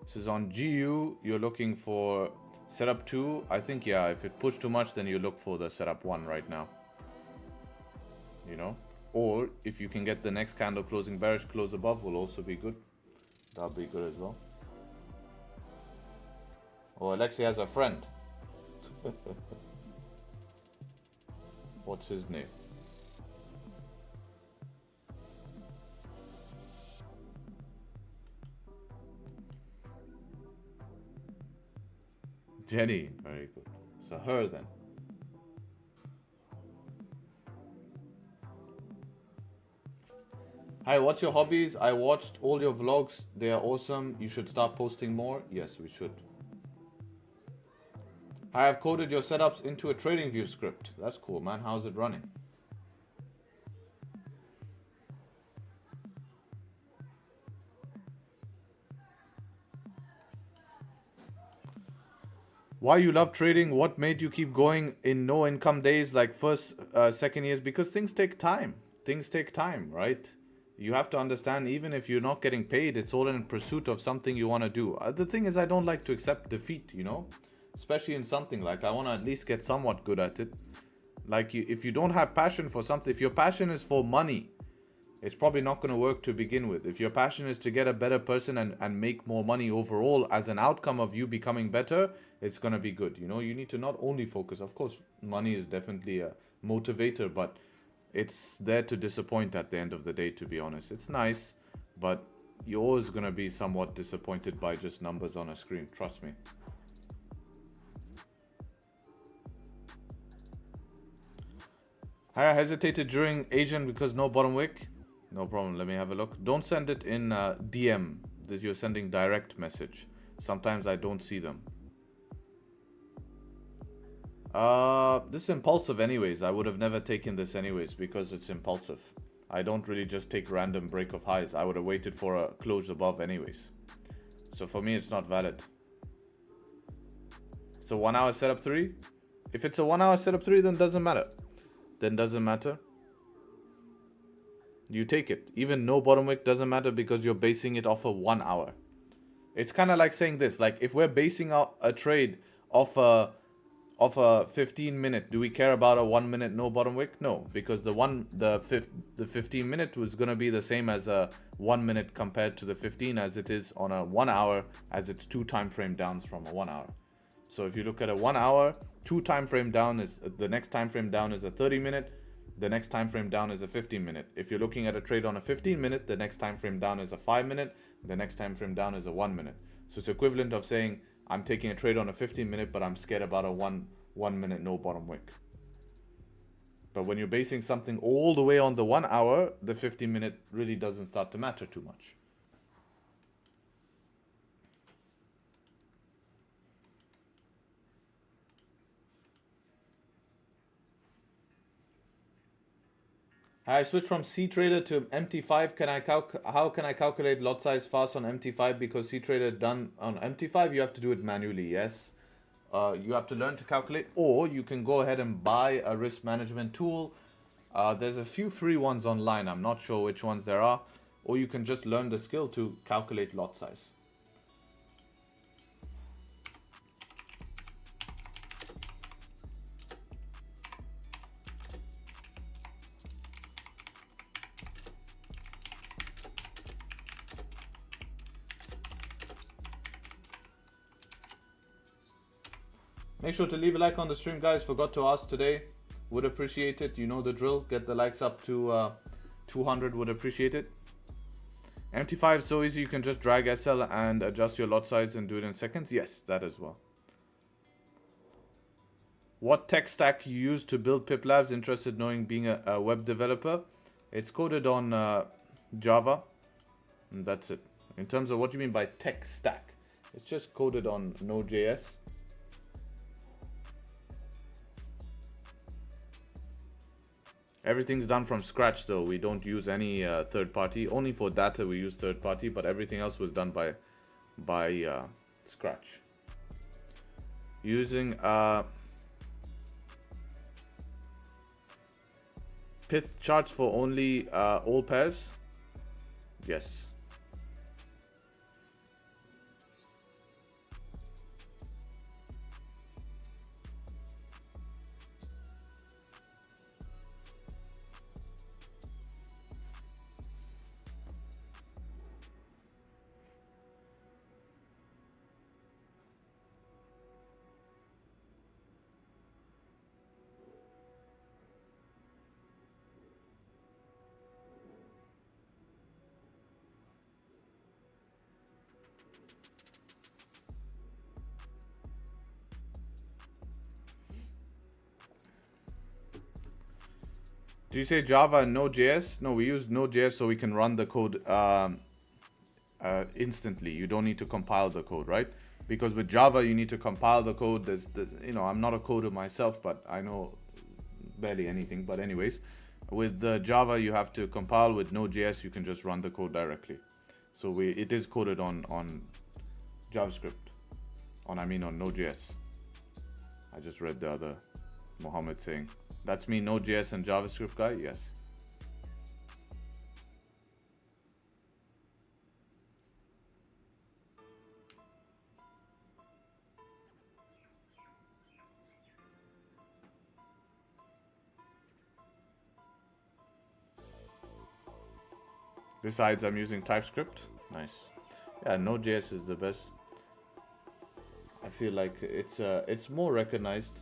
This is on GU. You're looking for setup 2. I think, yeah, if it pushed too much, then you look for the setup 1 right now. you know. Or if you can get the next candle closing bearish, close above, will also be good. That'll be good as well. Oh, Alexi has a friend. What's his name? Jenny, very good. So her then. Hi, what's your hobbies? I watched all your vlogs. They are awesome. You should start posting more. Yes, we should. I have coded your setups into a Tradingview script. That's cool, man. How's it running? Why you love trading? What made you keep going in no income days like first, second years? Because things take time. Things take time, right? You have to understand, even if you're not getting paid, it's all in pursuit of something you want to do. The thing is, I don't like to accept defeat, you know? Especially in something like I want to at least get somewhat good at it. Like if you don't have passion for something, if your passion is for money, it's probably not going to work to begin with. If your passion is to get a better person and make more money overall as an outcome of you becoming better, it's going to be good. You know, you need to not only focus. Of course, money is definitely a motivator, but it's there to disappoint at the end of the day, to be honest. It's nice, but you're always going to be somewhat disappointed by just numbers on a screen. Trust me. I hesitated during Asian because no bottom wick. No problem. Let me have a look. Don't send it in DM. That you're sending direct message. Sometimes I don't see them. This is impulsive anyways. I would have never taken this anyways because it's impulsive. I don't really just take random break of highs. I would have waited for a close above anyways. So for me, it's not valid. So 1 hour setup 3. If it's a 1 hour setup 3, then doesn't matter. Then doesn't matter. You take it. Even no bottom wick doesn't matter because you're basing it off of 1 hour. It's kind of like saying this. Like if we're basing out a trade off a 15 minute, do we care about a 1 minute no bottom wick? No, because the 15 minute was going to be the same as a 1 minute compared to the 15 as it is on a 1 hour, as it's 2 time frame downs from a 1 hour. So if you look at a 1 hour, 2 time frame down is the next time frame down is a 30 minute. The next time frame down is a 15 minute. If you're looking at a trade on a 15 minute, the next time frame down is a 5 minute. The next time frame down is a 1 minute. So it's equivalent of saying I'm taking a trade on a 15 minute, but I'm scared about a one minute no bottom wick. But when you're basing something all the way on the 1 hour, the 15 minute really doesn't start to matter too much. I switched from CTrader to MT5. How can I calculate lot size fast on MT5? Because CTrader done on MT5, you have to do it manually. Yes, you have to learn to calculate, or you can go ahead and buy a risk management tool. There's a few free ones online. I'm not sure which ones there are, or you can just learn the skill to calculate lot size. Make sure to leave a like on the stream, guys. Forgot to ask today. Would appreciate it. You know the drill. Get the likes up to 200. Would appreciate it. MT5 is so easy. You can just drag SL and adjust your lot size and do it in seconds. Yes, that as well. What tech stack you use to build PipLabs? Interested knowing, being a web developer. It's coded on Java. And that's it. In terms of what you mean by tech stack, it's just coded on Node.js. Everything's done from scratch though. We don't use any third party. Only for data we use third party, but everything else was done by scratch. Using Pith charts for only all pairs. Yes. Do you say Java and Node.js? No, we use Node.js so we can run the code instantly. You don't need to compile the code, right? Because with Java, you need to compile the code. There's I'm not a coder myself, but I know barely anything. But anyways, with Java, you have to compile. With Node.js, you can just run the code directly. So it is coded on JavaScript. On Node.js. I just read the other Mohammed saying. That's me, Node.js and JavaScript guy? Yes. Besides, I'm using TypeScript. Nice. Yeah, Node.js is the best. I feel like it's more recognized.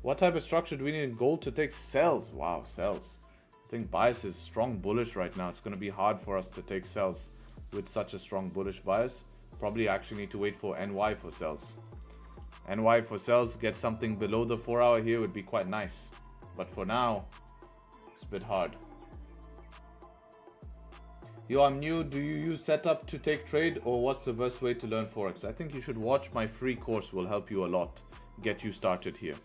What type of structure do we need in gold to take sells? Wow, sells. I think bias is strong bullish right now. It's going to be hard for us to take sells with such a strong bullish bias. Probably actually need to wait for NY for sells. NY for sells, get something below the 4 hour here would be quite nice. But for now, it's a bit hard. Yo, I'm new. Do you use setup to take trade, or what's the best way to learn Forex? I think you should watch my free course. Will help you a lot. Get you started here.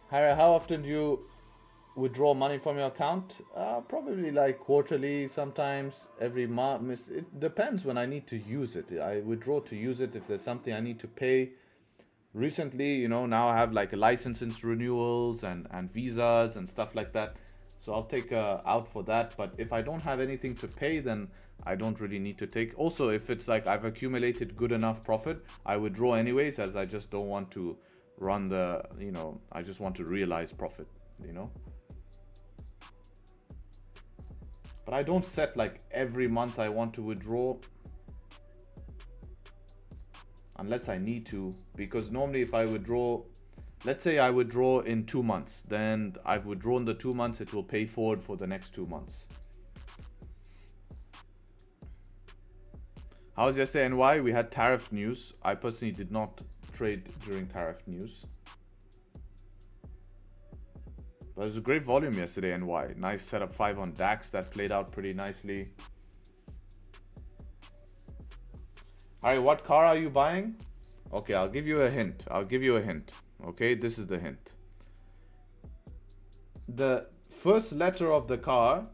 Harry, how often do you withdraw money from your account? Probably like quarterly, sometimes every month. It depends when I need to use it. I withdraw to use it if there's something I need to pay. Recently, now I have like license renewals and visas and stuff like that. So I'll take out for that. But if I don't have anything to pay, then I don't really need to take. Also, if it's like I've accumulated good enough profit, I withdraw anyways, as I just don't want to run the, I just want to realize profit, But I don't set like every month I want to withdraw. Unless I need to, because normally if I withdraw, let's say I withdraw in 2 months, then I've withdrawn the 2 months, it will pay forward for the next 2 months. How was yesterday and why? We had tariff news. I personally did not trade during tariff news. But it was a great volume yesterday and why. Nice setup 5 on DAX that played out pretty nicely. Alright, what car are you buying? Okay, I'll give you a hint. Okay, this is the hint. The first letter of the car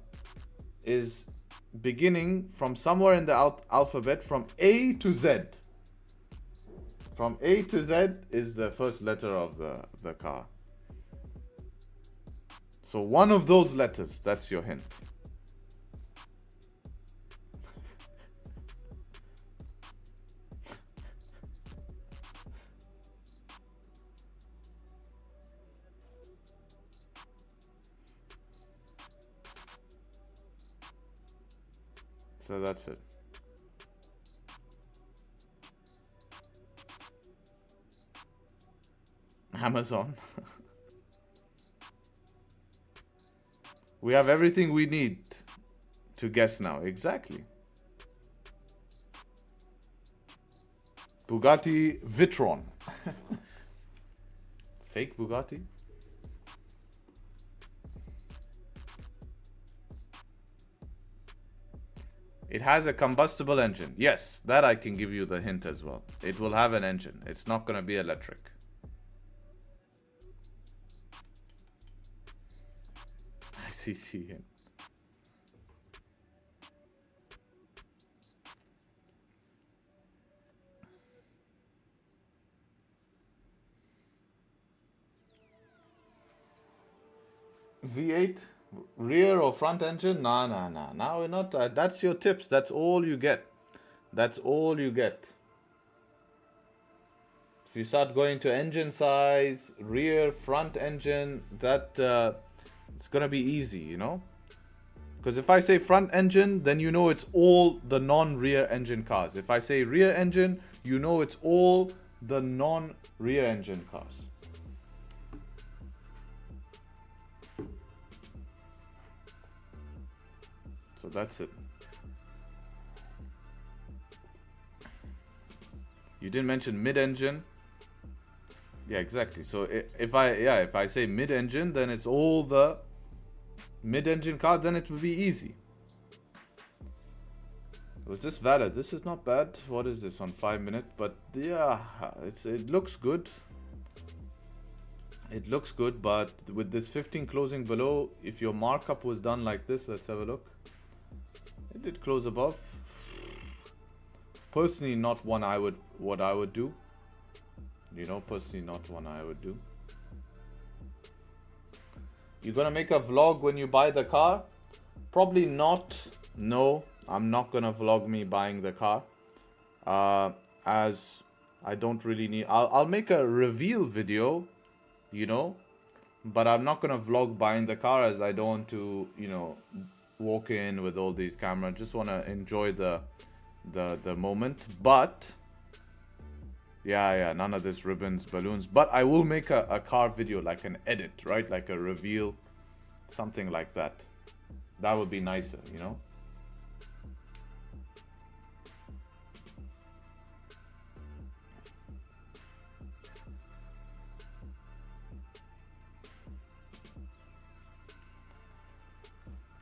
is beginning from somewhere in the alphabet from A to Z. From A to Z is the first letter of the car. So one of those letters, that's your hint. So that's it. Amazon. We have everything we need to guess now. Exactly. Bugatti Vitron. Fake Bugatti? It has a combustible engine. Yes, that I can give you the hint as well. It will have an engine. It's not going to be electric. ICC hint. V8 Rear or front engine? Nah. Now we're not. That's your tips. That's all you get. That's all you get. If you start going to engine size, rear, front engine, that it's gonna be easy, you know. Because if I say front engine, then you know it's all the non-rear engine cars. If I say rear engine, you know it's all the non-rear engine cars. So that's it. You didn't mention mid-engine. Yeah, exactly. So if I say mid-engine, then it's all the mid-engine cars. Then it would be easy. Was this valid? This is not bad. What is this on 5 minutes? But yeah, it looks good. It looks good, but with this 15 closing below, if your markup was done like this, let's have a look. It did close above. Personally, not what I would do. You know, personally, not one I would do. You're gonna make a vlog when you buy the car? Probably not. No, I'm not gonna vlog me buying the car. As I don't really need. I'll make a reveal video, you know, but I'm not gonna vlog buying the car, as I don't want to, you know, walk in with all these cameras. Just wanna enjoy the moment. But yeah, none of this ribbons, balloons. But I will make a car video, like an edit, right? Like a reveal, something like that. That would be nicer, you know?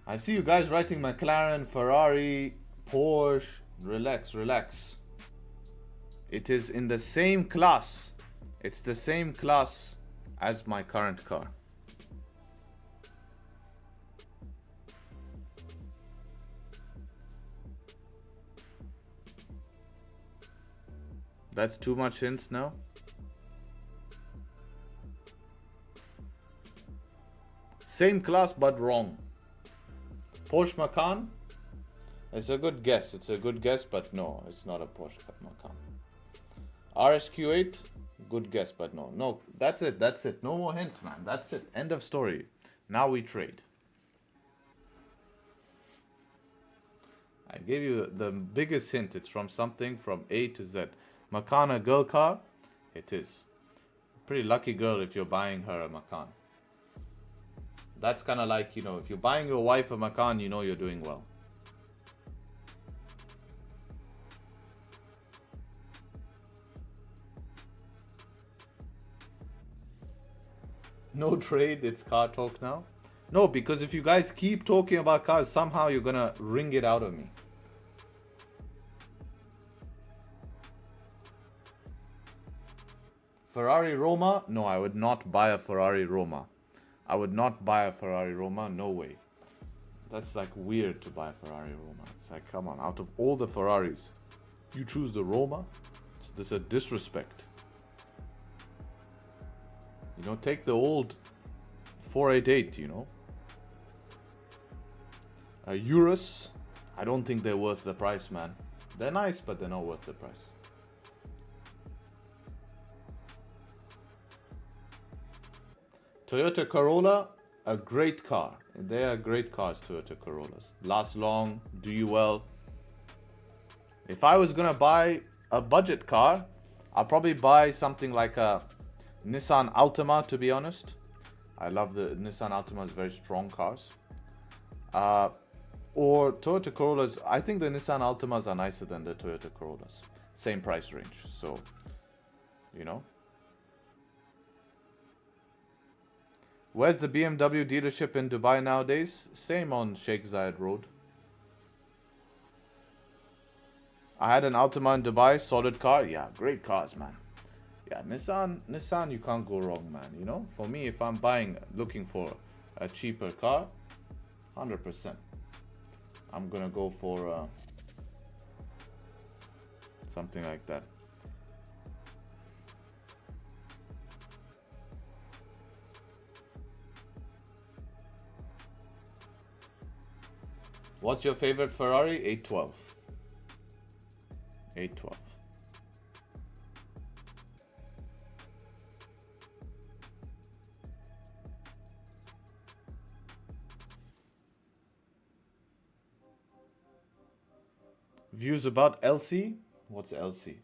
I see you guys writing McLaren, Ferrari, Porsche. Relax. It is in the same class. It's the same class as my current car. That's too much hints now. Same class but wrong. Porsche Macan. It's a good guess. But no, it's not a Porsche Macan. RSQ8, good guess, but no. No, that's it. No more hints, man. That's it. End of story. Now we trade. I gave you the biggest hint. It's from something from A to Z. Macan, a girl car? It is. Pretty lucky girl if you're buying her a Macan. That's kind of like, you know, if you're buying your wife a Macan, you know you're doing well. No trade, it's car talk now. No, because if you guys keep talking about cars, somehow you're gonna wring it out of me. Ferrari Roma? No, I would not buy a Ferrari Roma. I would not buy a Ferrari Roma, no way. That's like weird to buy a Ferrari Roma. It's like, come on, out of all the Ferraris, you choose the Roma? This is a disrespect. You know, take the old 488, you know. Urus, I don't think they're worth the price, man. They're nice, but they're not worth the price. Toyota Corolla, a great car. They are great cars, Toyota Corollas. Last long, do you well. If I was gonna buy a budget car, I'll probably buy something like a Nissan Altima, to be honest. I love the Nissan Altima's very strong cars. Or Toyota Corollas. I think the Nissan Altimas are nicer than the Toyota Corollas. Same price range, so, you know. Where's the BMW dealership in Dubai nowadays? Same on Sheikh Zayed Road. I had an Altima in Dubai, solid car. Yeah, great cars, man. Yeah, Nissan, you can't go wrong, man. You know, for me, if I'm looking for a cheaper car, 100%, I'm gonna go for something like that. What's your favorite Ferrari? 812. 812. Views about LC? What's LC?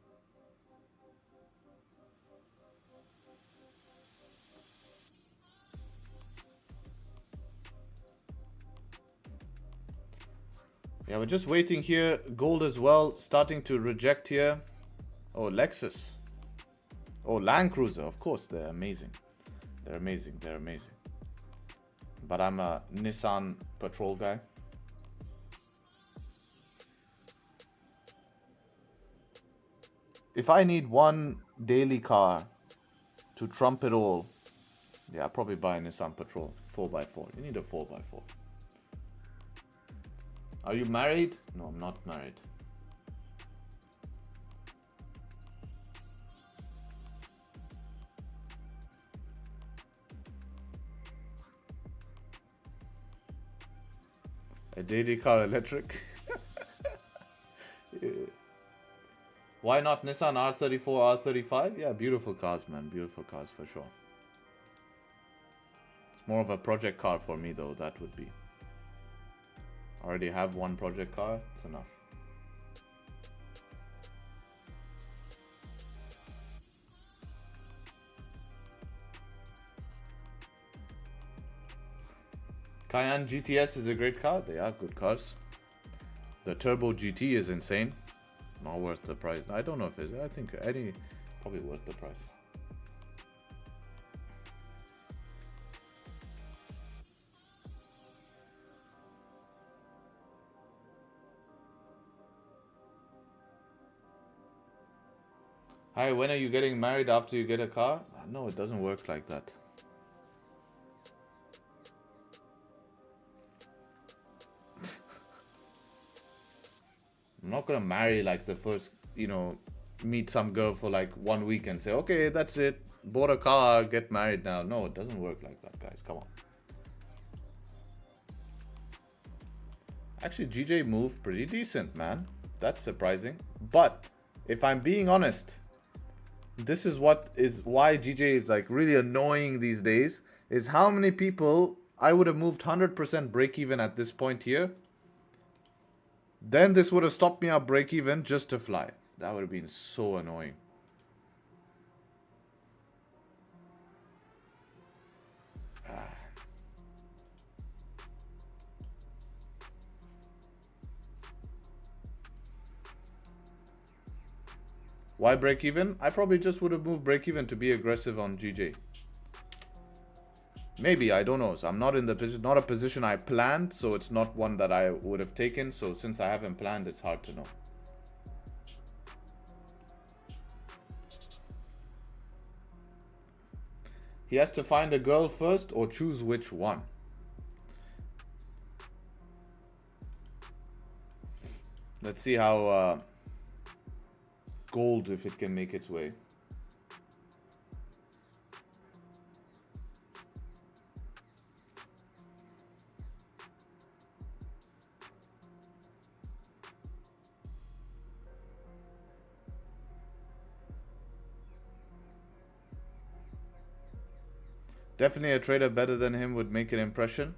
Yeah, we're just waiting here. Gold as well, starting to reject here. Oh, Lexus. Oh, Land Cruiser. Of course, they're amazing. They're amazing. They're amazing. But I'm a Nissan Patrol guy. If I need one daily car to trump it all, yeah, I'll probably buy a Nissan Patrol 4x4. You need a 4x4. Are you married? No, I'm not married. A daily car electric? Yeah. Why not Nissan R34, R35? Yeah, beautiful cars, man. Beautiful cars for sure. It's more of a project car for me, though. That would be. I already have one project car. It's enough. Cayenne GTS is a great car. They are good cars. The Turbo GT is insane. Not worth the price. I don't know if it's. I think any probably worth the price. Hi, when are you getting married after you get a car? No, it doesn't work like that. I'm not gonna marry like the first, meet some girl for like 1 week and say, okay, that's it. Bought a car, get married now. No, it doesn't work like that, guys. Come on. Actually, GJ moved pretty decent, man. That's surprising. But if I'm being honest, this is why GJ is like really annoying these days, is how many people I would have moved 100% break even at this point here. Then this would have stopped me at break even just to fly. That would have been so annoying. Why break even? I probably just would have moved break even to be aggressive on GJ. Maybe, I don't know. So I'm not in the position, not a position I planned, so it's not one that I would have taken. So since I haven't planned, it's hard to know. He has to find a girl first or choose which one. Let's see how gold, if it can make its way. Definitely a trader better than him would make an impression.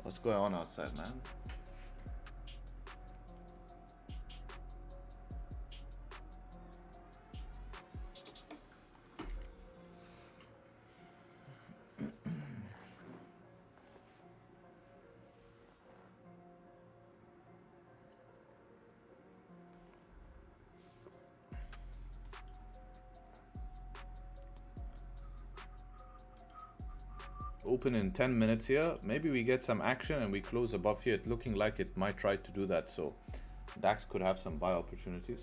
What's going on outside, man? Open in 10 minutes here. Maybe we get some action and we close above here. It's looking like it might try to do that, so DAX could have some buy opportunities.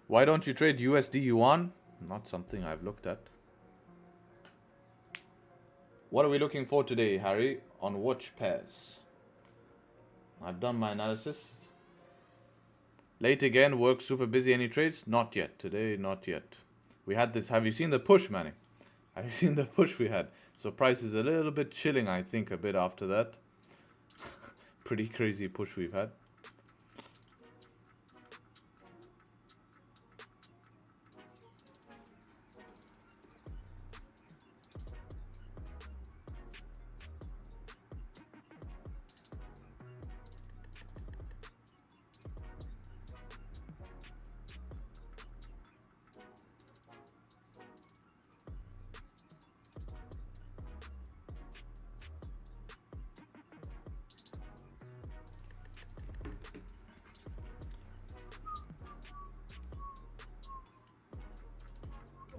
Why don't you trade USD yuan? Not something I've looked at. What are we looking for today, Harry? On watch pairs. I've done my analysis. Late again, work super busy. Any trades? Not yet. Today, not yet. We had this. Have you seen the push, Manny? Have you seen the push we had? So price is a little bit chilling, I think, a bit after that. Pretty crazy push we've had.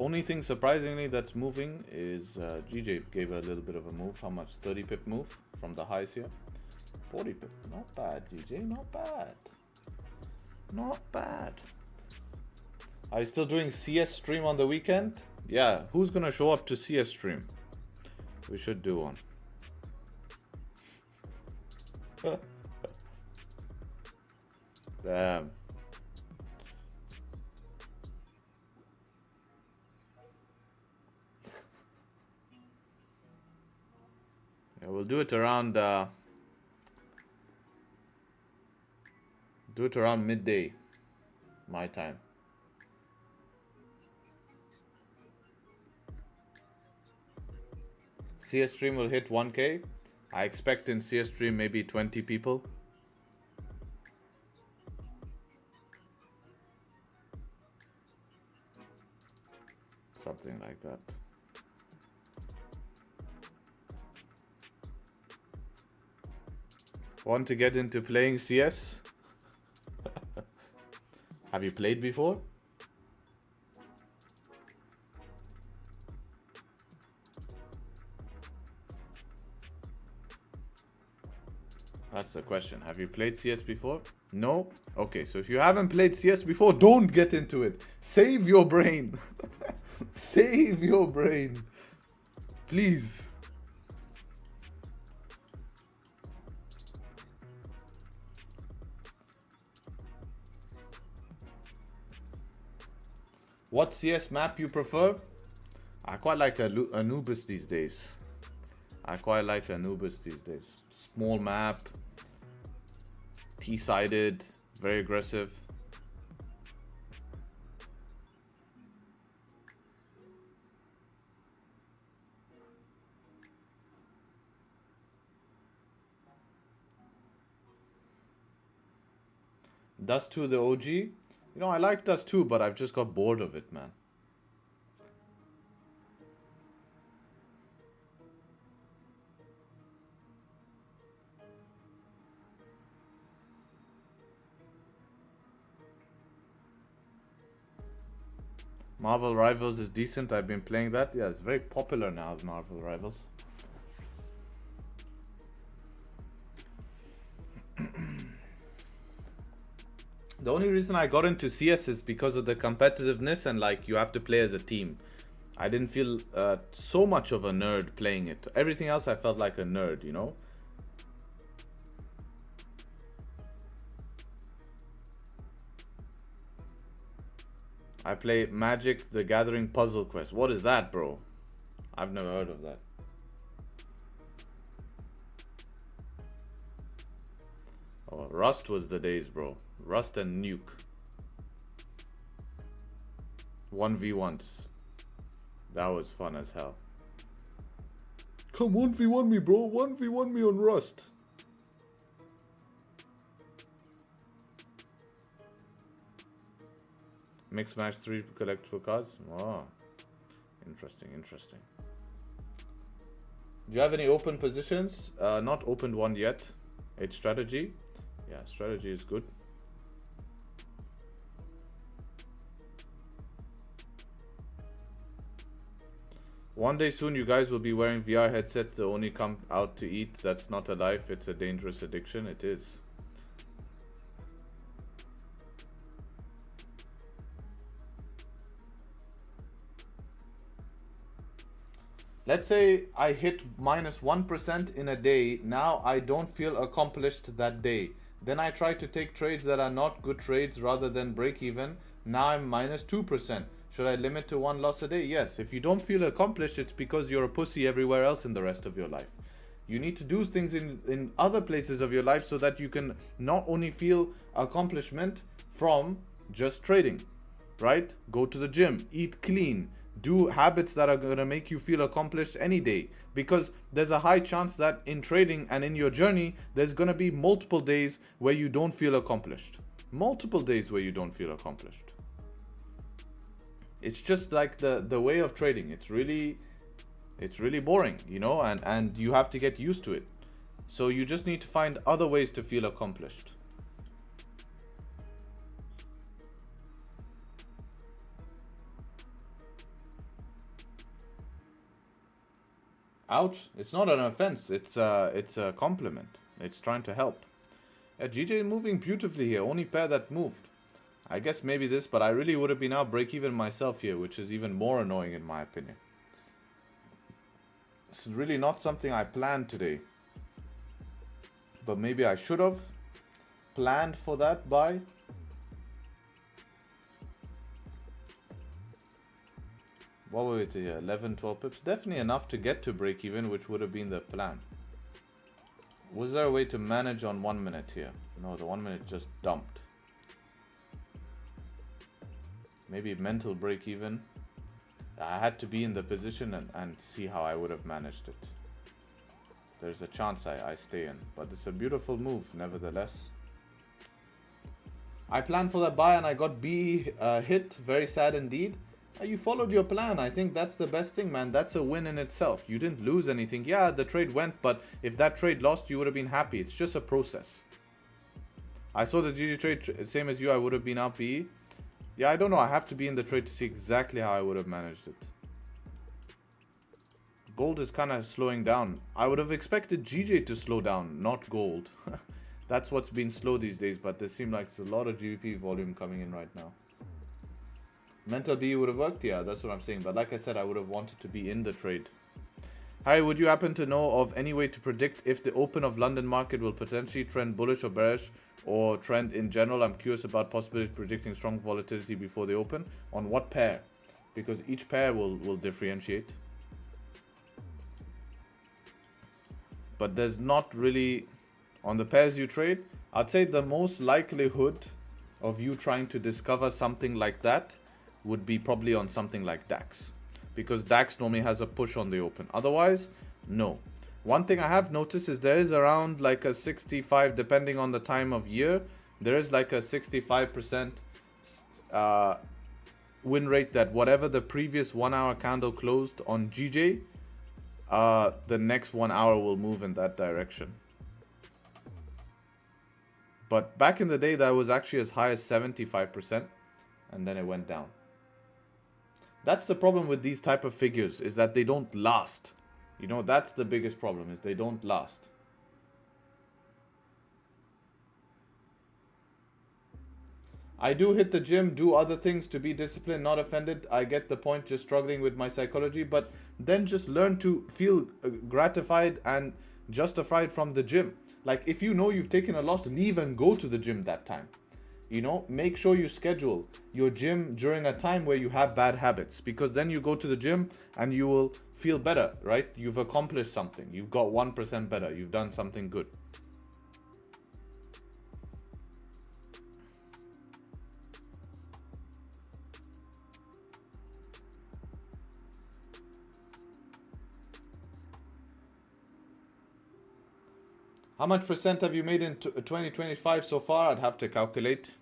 Only thing surprisingly that's moving is GJ gave a little bit of a move. How much? 30 pip move from the highs here. 40 pip. Not bad, GJ. Not bad. Not bad. Are you still doing CS stream on the weekend? Yeah. Who's gonna show up to CS stream? We should do one. Damn. Yeah, we'll do it around midday my time. CS stream will hit 1K. I expect in CS stream maybe 20 people. Something like that. Want to get into playing CS? Have you played before? That's the question. Have you played CS before? No? Okay, so if you haven't played CS before, don't get into it. Save your brain. Save your brain. Please. What CS map you prefer? I quite like Anubis these days. Small map, T-sided, very aggressive. Dust 2 the OG. You know, I like Dust 2, but I've just got bored of it, man. Marvel Rivals is decent. I've been playing that. Yeah, it's very popular now, Marvel Rivals. The only reason I got into CS is because of the competitiveness and like you have to play as a team. I didn't feel so much of a nerd playing it. Everything else I felt like a nerd, you know? I play Magic the Gathering Puzzle Quest. What is that, bro? I've never heard of that. Oh, Rust was the days, bro. Rust and Nuke. 1v1s. That was fun as hell. Come 1v1 me, bro. 1v1 me on Rust. Mix match 3 collectible cards. Oh, interesting, interesting. Do you have any open positions? Not opened one yet. It's strategy. Yeah, strategy is good. One day soon, you guys will be wearing VR headsets that only come out to eat. That's not a life. It's a dangerous addiction. It is. let's say I hit minus 1% in a day. Now I don't feel accomplished that day. Then I try to take trades that are not good trades rather than break even. Now I'm minus 2%. Should I limit to one loss a day? Yes. If you don't feel accomplished, it's because you're a pussy everywhere else in the rest of your life. You need to do things in other places of your life so that you can not only feel accomplishment from just trading, right? Go to the gym, eat clean, do habits that are going to make you feel accomplished any day, because there's a high chance that in trading and in your journey, there's going to be multiple days where you don't feel accomplished. Multiple days where you don't feel accomplished. It's just like the way of trading. It's really boring, you know, and you have to get used to it. So you just need to find other ways to feel accomplished. Ouch, it's not an offense, it's a compliment. It's trying to help. GJ moving beautifully here, only pair that moved. I guess maybe this, but I really would have been out break even myself here, which is even more annoying in my opinion. It's really not something I planned today. But maybe I should have planned for that buy. What were we to here? 11, 12 pips. Definitely enough to get to break even, which would have been the plan. Was there a way to manage on 1 minute here? No, the 1 minute just dumped. Maybe mental break even. I had to be in the position and see how I would have managed it. There's a chance I stay in, but it's a beautiful move nevertheless. I planned for that buy and I got B hit. Very sad indeed. You followed your plan. I think that's the best thing, man. That's a win in itself. You didn't lose anything. Yeah, the trade went, but if that trade lost, you would have been happy. It's just a process. I saw the GG trade, same as you. I would have been up B. Yeah, I don't know. I have to be in the trade to see exactly how I would have managed it. Gold is kind of slowing down. I would have expected GJ to slow down, not gold. That's what's been slow these days, but there seems like there's a lot of GBP volume coming in right now. Mental B would have worked, yeah, that's what I'm saying. But like I said, I would have wanted to be in the trade. Harry, would you happen to know of any way to predict if the open of London market will potentially trend bullish or bearish, or trend in general? I'm curious about possibility of predicting strong volatility before they open. On what pair? Because each pair will differentiate. But there's not really, on the pairs you trade, I'd say the most likelihood of you trying to discover something like that would be probably on something like DAX, because DAX normally has a push on the open. Otherwise, no. One thing I have noticed is there is around like a 65, depending on the time of year, there is like a 65% win rate that whatever the previous 1 hour candle closed on GJ, the next 1 hour will move in that direction. But back in the day, that was actually as high as 75%, and then it went down. That's the problem with these type of figures, is that they don't last. You know, that's the biggest problem, is they don't last. I do hit the gym, do other things to be disciplined, not offended. I get the point, just struggling with my psychology. But then just learn to feel gratified and justified from the gym. Like if you know you've taken a loss, leave and go to the gym that time. You know, make sure you schedule your gym during a time where you have bad habits, because then you go to the gym and you will feel better, right? You've accomplished something. You've got 1% better. You've done something good. How much percent have you made in 2025 so far? I'd have to calculate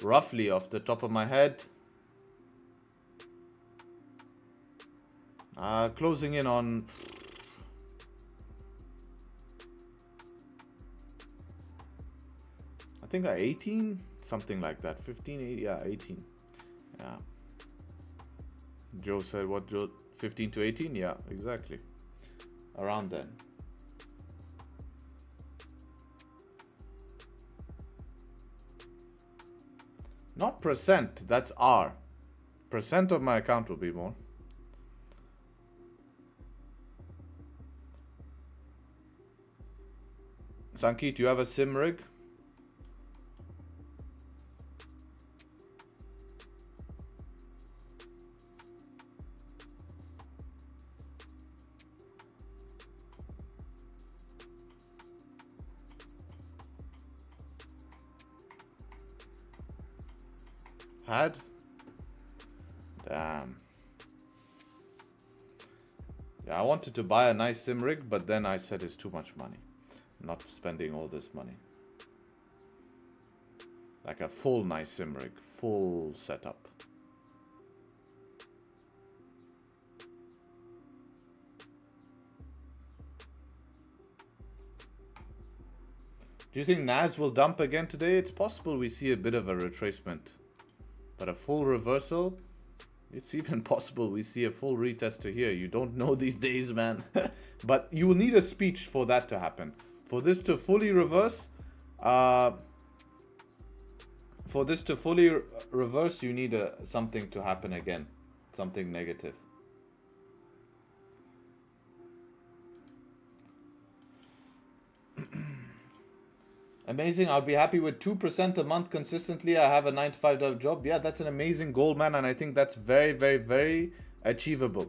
roughly off the top of my head. Closing in on I think 18, something like that. 15, 8, yeah, 18. Yeah. Joe said what, Joe? 15 to 18? Yeah, exactly. Around then. Not percent, that's R. Percent of my account will be more. Sankit, you have a sim rig? Had? Damn. Yeah, I wanted to buy a nice sim rig, but then I said it's too much money. I'm not spending all this money. Like a full nice sim rig, full setup. Do you think NAS will dump again today? It's possible we see a bit of a retracement. But a full reversal, it's even possible we see a full retest to here. You don't know these days, man. But you will need a speech for that to happen. For this to fully reverse, you need something to happen again. Something negative. Amazing. I'll be happy with 2% a month consistently. I have a 9 to 5 job. Yeah, that's an amazing goal, man. And I think that's very, very, very achievable.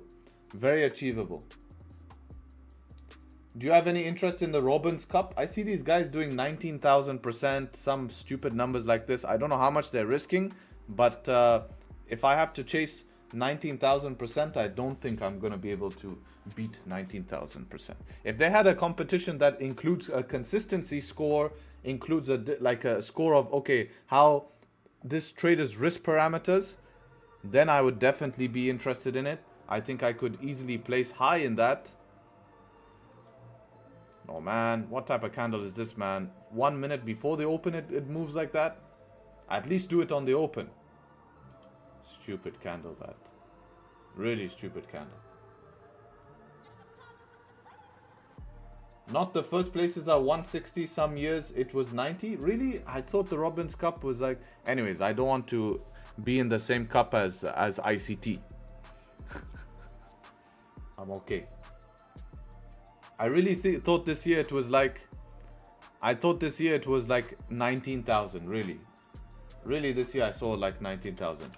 Very achievable. Do you have any interest in the Robbins Cup? I see these guys doing 19,000%, some stupid numbers like this. I don't know how much they're risking, but if I have to chase 19,000%, I don't think I'm going to be able to beat 19,000%. If they had a competition that includes a consistency score, includes a score of, okay, how this trader's risk parameters, then I would definitely be interested in it. I think I could easily place high in that. Oh man, what type of candle is this, man? 1 minute before they open it, it moves like that. At least do it on the open. Stupid candle, that. Really stupid candle. Not the first places are 160, some years it was 90. Really? I thought the Robbins Cup was like... Anyways, I don't want to be in the same cup as ICT. I'm okay. I really thought this year it was like... I thought this year it was like 19,000, really. Really, this year I saw like 19,000.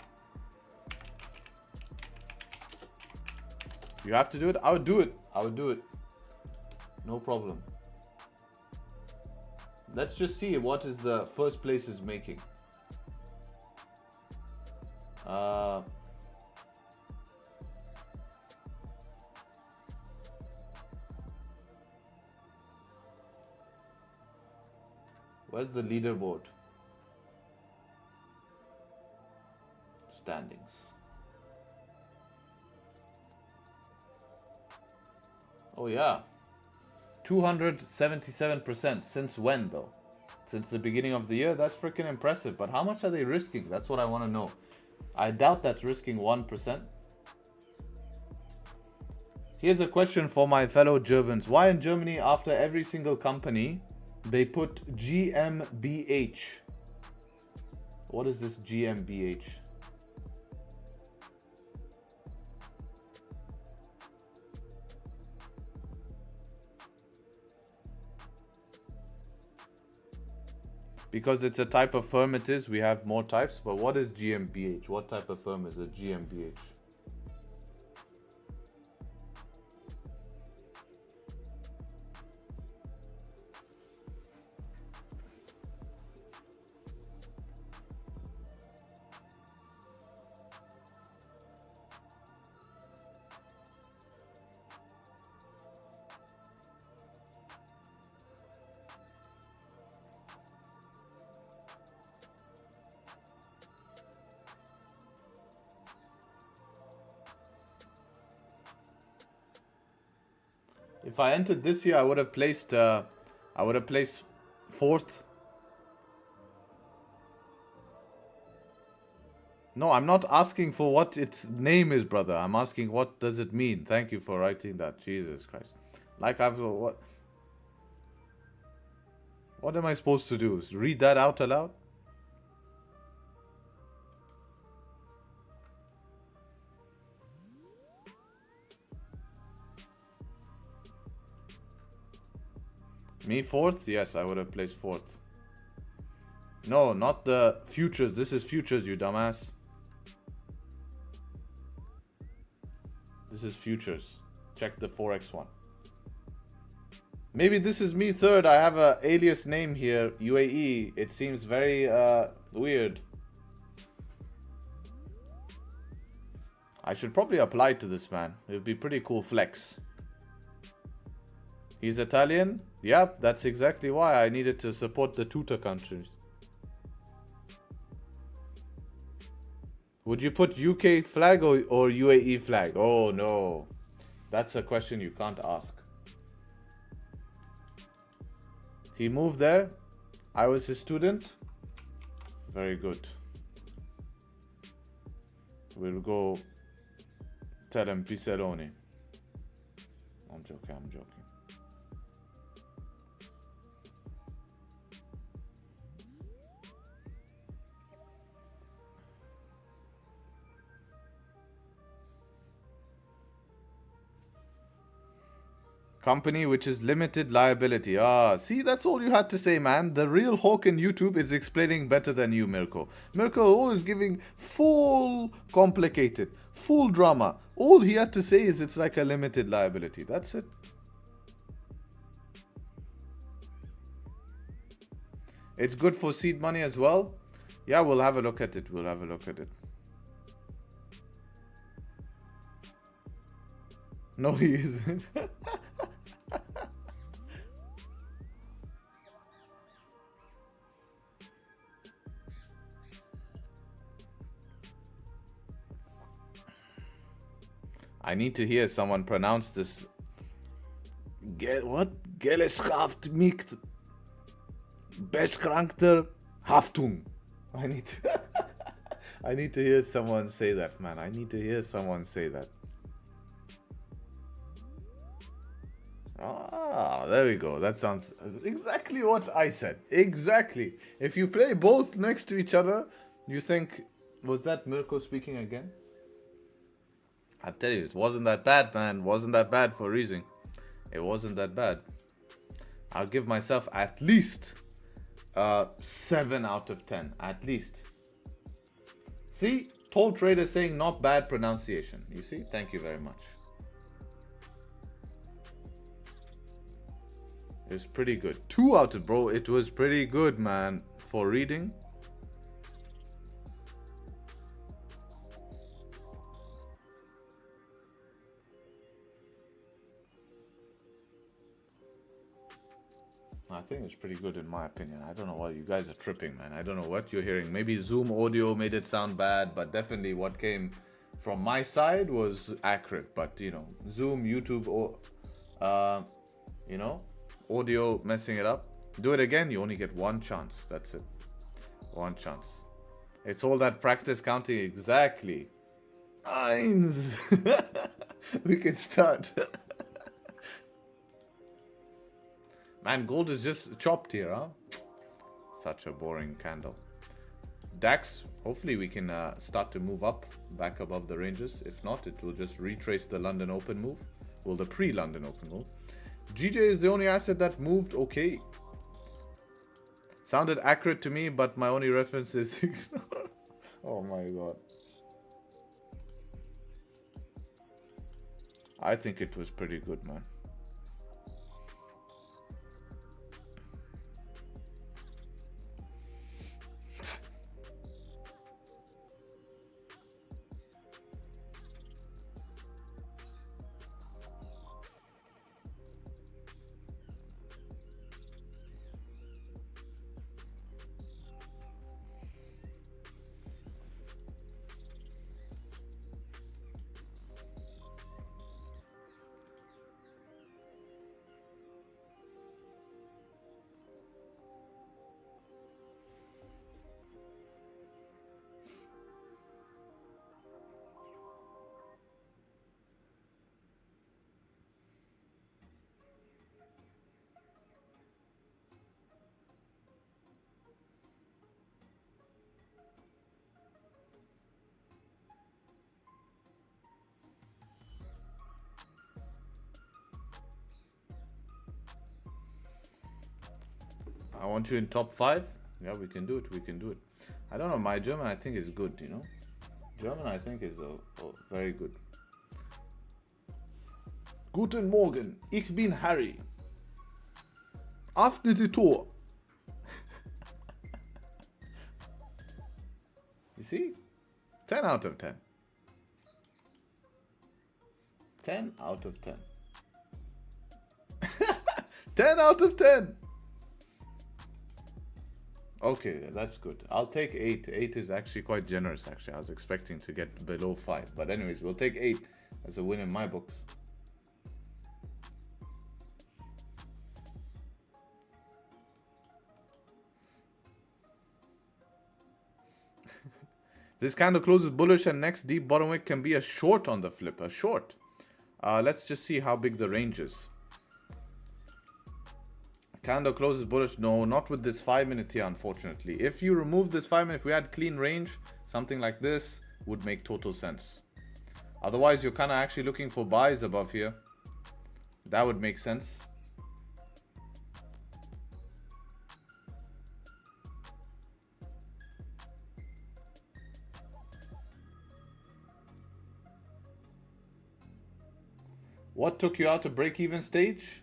You have to do it? I would do it. I would do it. No problem. Let's just see what is the first place is making. Where's the leaderboard? Standings. Oh yeah. 277%. Since when though? Since the beginning of the year? That's freaking impressive. But how much are they risking? That's what I want to know. I doubt that's risking 1%. Here's a question for my fellow Germans. Why in Germany, after every single company, they put GmbH? What is this GmbH? Because it's a type of firm it is, we have more types. But what is GmbH? What type of firm is a GmbH? If I entered this year, I would have placed fourth. No, I'm not asking for what its name is, brother. I'm asking what does it mean. Thank you for writing that. Jesus Christ. Like what am I supposed to do? Read that out aloud? Me fourth? Yes, I would have placed fourth. No, not the futures. This is futures, you dumbass. This is futures. Check the Forex one. Maybe this is me third. I have a alias name here, UAE. It seems very weird. I should probably apply to this man. It would be pretty cool flex. He's Italian? Yep, that's exactly why I needed to support the tutor countries. Would you put UK flag or UAE flag? Oh no. That's a question you can't ask. He moved there. I was his student. Very good. We'll go tell him Pizzeroni. I'm joking, I'm joking. Company which is limited liability. Ah, see, that's all you had to say, man. The real hawk in YouTube is explaining better than you, Mirko. Mirko always giving full complicated, full drama. All he had to say is it's like a limited liability. That's it. It's good for seed money as well. Yeah, we'll have a look at it. We'll have a look at it. No, he isn't. I need to hear someone pronounce this. What? Gesellschaft mit beschränkter Haftung. I need to hear someone say that, man. I need to hear someone say that. Ah, there we go. That sounds exactly what I said. Exactly. If you play both next to each other, you think, was that Mirko speaking again? I tell you, it wasn't that bad, man. Wasn't that bad for reason. It wasn't that bad. I'll give myself at least 7 out of 10. At least. See? Tall Trader saying not bad pronunciation. You see? Thank you very much. It's pretty good. 2 out of, bro. It was pretty good, man. For reading. I think it's pretty good in my opinion. I don't know why you guys are tripping, man. I don't know what you're hearing. Maybe Zoom audio made it sound bad, but definitely what came from my side was accurate. But, you know, Zoom, YouTube, you know, audio messing it up. Do it again, you only get 1 chance. That's it. 1 chance. It's all that practice counting. Exactly. Eins. We can start. Man, gold is just chopped here, huh? Such a boring candle. DAX, hopefully we can start to move up back above the ranges. If not, it will just retrace the London Open move. Well, the pre-London Open move. GJ is the only asset that moved okay. Sounded accurate to me, but my only reference is... Oh my god. I think it was pretty good, man. I want you in top 5. Yeah, we can do it. We can do it. I don't know. My German, I think, is good, you know. German, I think, is very good. Guten Morgen. Ich bin Harry. Öffne die Tor. You see? 10 out of 10. 10 out of 10. 10 out of 10. Okay, that's good. I'll take 8. 8 is actually quite generous, actually. I was expecting to get below 5. But anyways, we'll take 8 as a win in my books. This candle closes bullish and next deep bottom wick can be a short on the flip. A short. Let's just see how big the range is. Candle closes bullish. No, not with this 5 minute here, unfortunately. If you remove this 5 minute, if we had clean range, something like this would make total sense. Otherwise, you're kind of actually looking for buys above here. That would make sense. What took you out to break-even stage?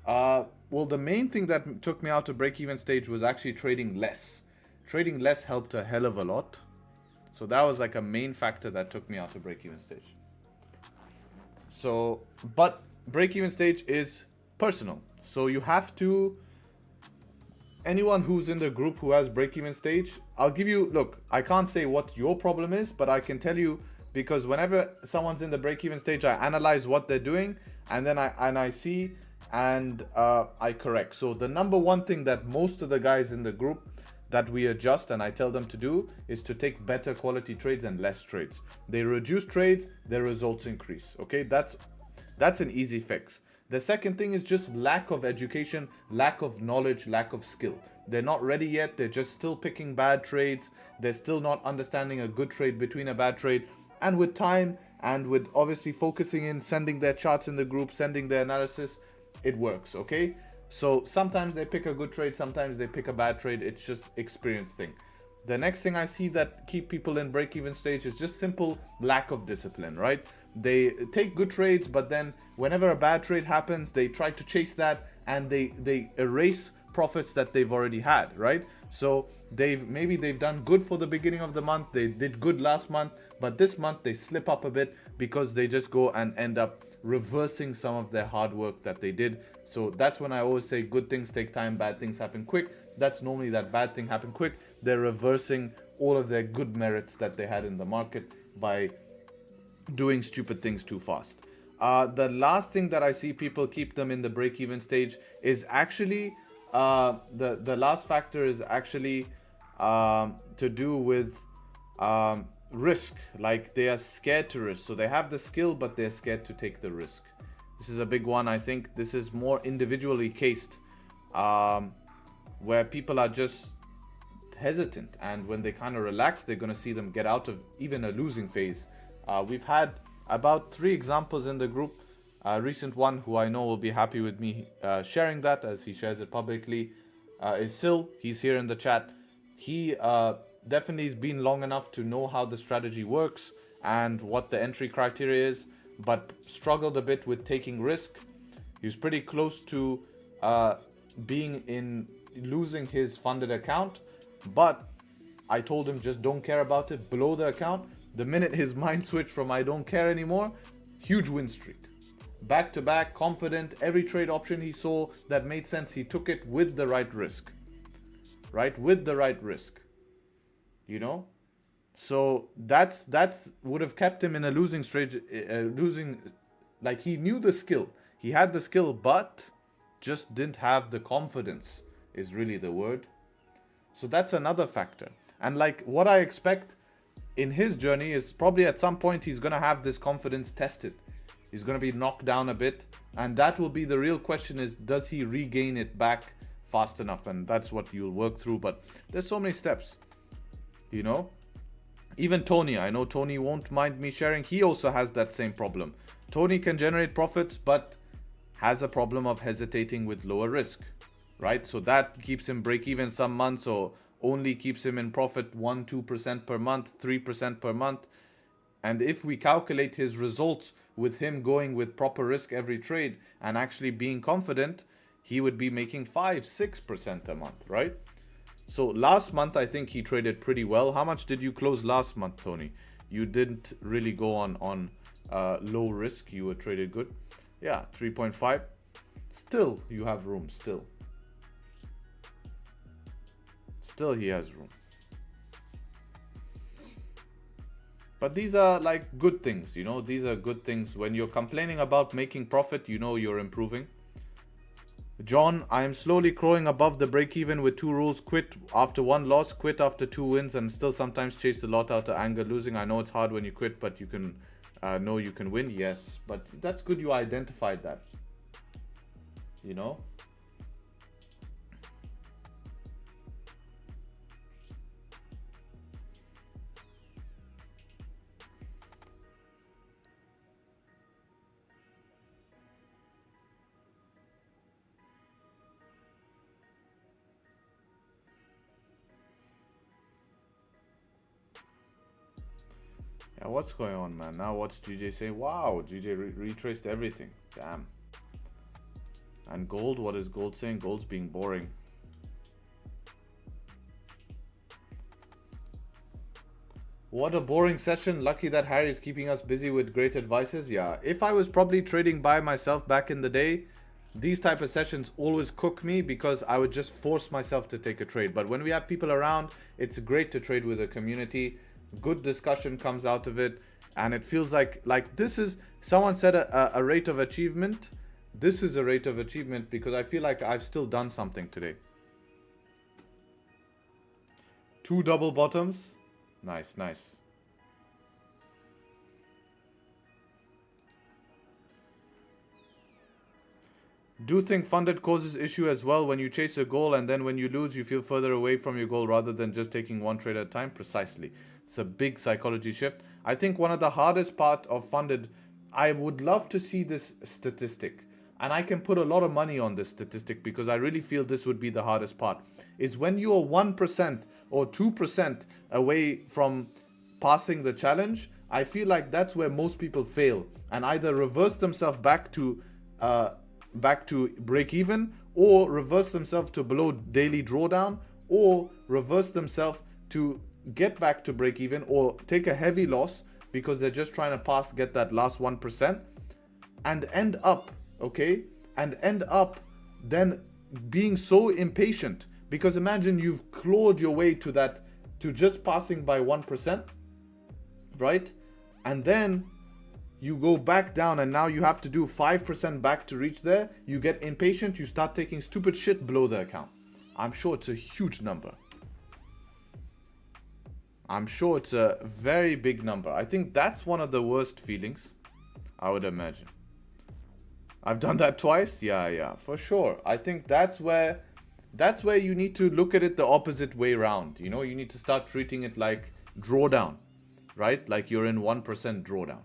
Well, the main thing that took me out to break-even stage was actually trading less. Trading less helped a hell of a lot. So that was like a main factor that took me out to break-even stage. So, but break-even stage is personal. So you have to, anyone who's in the group who has break-even stage, I'll give you, look, I can't say what your problem is, but I can tell you, because whenever someone's in the break-even stage, I analyze what they're doing, and then I see and I correct. So the number one thing that most of the guys in the group that we adjust and I tell them to do is to take better quality trades and less trades. They reduce trades, their results increase. Okay, that's an easy fix. The second thing is just lack of education, lack of knowledge, lack of skill. They're not ready yet. They're just still picking bad trades. They're still not understanding a good trade between a bad trade. And with time and with obviously focusing in, sending their charts in the group, sending their analysis, it works, okay? So sometimes they pick a good trade, sometimes they pick a bad trade. It's just experience thing. The next thing I see that keep people in break-even stage is just simple lack of discipline, right? They take good trades, but then whenever a bad trade happens, they try to chase that and they erase profits that they've already had, right? So maybe they've done good for the beginning of the month, they did good last month, but this month they slip up a bit because they just go and end up reversing some of their hard work that they did. So that's when I always say good things take time, bad things happen quick. That's normally that bad thing happened quick. They're reversing all of their good merits that they had in the market by doing stupid things too fast. The last thing that I see people keep them in the break-even stage is actually the last factor is actually to do with risk. Like they are scared to risk. So they have the skill, but they're scared to take the risk. This is a big one. I think this is more individually cased, where people are just hesitant, and when they kind of relax, they're going to see them get out of even a losing phase. We've had about 3 examples in the group. A recent one who I know will be happy with me sharing that, as he shares it publicly, is Sil. He's here in the chat. He definitely has been long enough to know how the strategy works and what the entry criteria is, but struggled a bit with taking risk. He was pretty close to losing his funded account, but I told him just don't care about it, blow the account. The minute his mind switched from I don't care anymore, huge win streak. Back to back, confident, every trade option he saw that made sense, he took it with the right risk. Right? With the right risk. You know? So that's would have kept him in a losing stage, like he knew the skill. He had the skill, but just didn't have the confidence is really the word. So that's another factor. And like what I expect in his journey is probably at some point he's going to have this confidence tested. He's going to be knocked down a bit, and that will be the real question, is does he regain it back fast enough? And that's what you'll work through. But there's so many steps, you know. Even Tony, I know Tony won't mind me sharing, he also has that same problem. Tony can generate profits, but has a problem of hesitating with lower risk. right? So that keeps him break even some months, or only keeps him in profit 1-2% per month, 3% per month. And if we calculate his results with him going with proper risk every trade and actually being confident, he would be making 5-6% a month, right? So last month, I think he traded pretty well. How much did you close last month, Tony? You didn't really go on low risk. You were traded good. Yeah, 3.5. Still, you have room. Still he has room. But these are like good things, you know. These are good things. When you're complaining about making profit, you know you're improving. John, I am slowly crawling above the break even with 2 rules. Quit after 1 loss, quit after 2 wins, and still sometimes chase the lot out of anger losing. I know it's hard when you quit, but you can know you can win. Yes, but that's good you identified that. You know? Yeah, what's going on, man? Now what's GJ saying? Wow, GJ retraced everything. Damn. And gold, what is gold saying? Gold's being boring. What a boring session. Lucky that Harry is keeping us busy with great advices. Yeah, if I was probably trading by myself back in the day, these type of sessions always cook me because I would just force myself to take a trade. But when we have people around, it's great to trade with a community. Good discussion comes out of it, and it feels like this is, someone said a rate of achievement. This is a rate of achievement because I feel like I've still done something today. 2 double bottoms. Nice, nice. Do think funded causes issue as well when you chase a goal, and then when you lose, you feel further away from your goal rather than just taking 1 trade at a time? Precisely. It's a big psychology shift. I think one of the hardest part of funded, I would love to see this statistic, and I can put a lot of money on this statistic because I really feel this would be the hardest part, is when you are 1% or 2% away from passing the challenge. I feel like that's where most people fail and either reverse themselves back to break even, or reverse themselves to below daily drawdown, or reverse themselves to get back to break even, or take a heavy loss because they're just trying to get that last 1%, and end up then being so impatient, because imagine you've clawed your way to that, to just passing by 1%, right? And then you go back down and now you have to do 5% back to reach there. You get impatient, you start taking stupid shit below the account. I'm sure it's a huge number. I'm sure it's a very big number. I think that's one of the worst feelings, I would imagine. I've done that twice. Yeah, for sure. I think that's where you need to look at it the opposite way around. You know, you need to start treating it like drawdown, right? Like you're in 1% drawdown.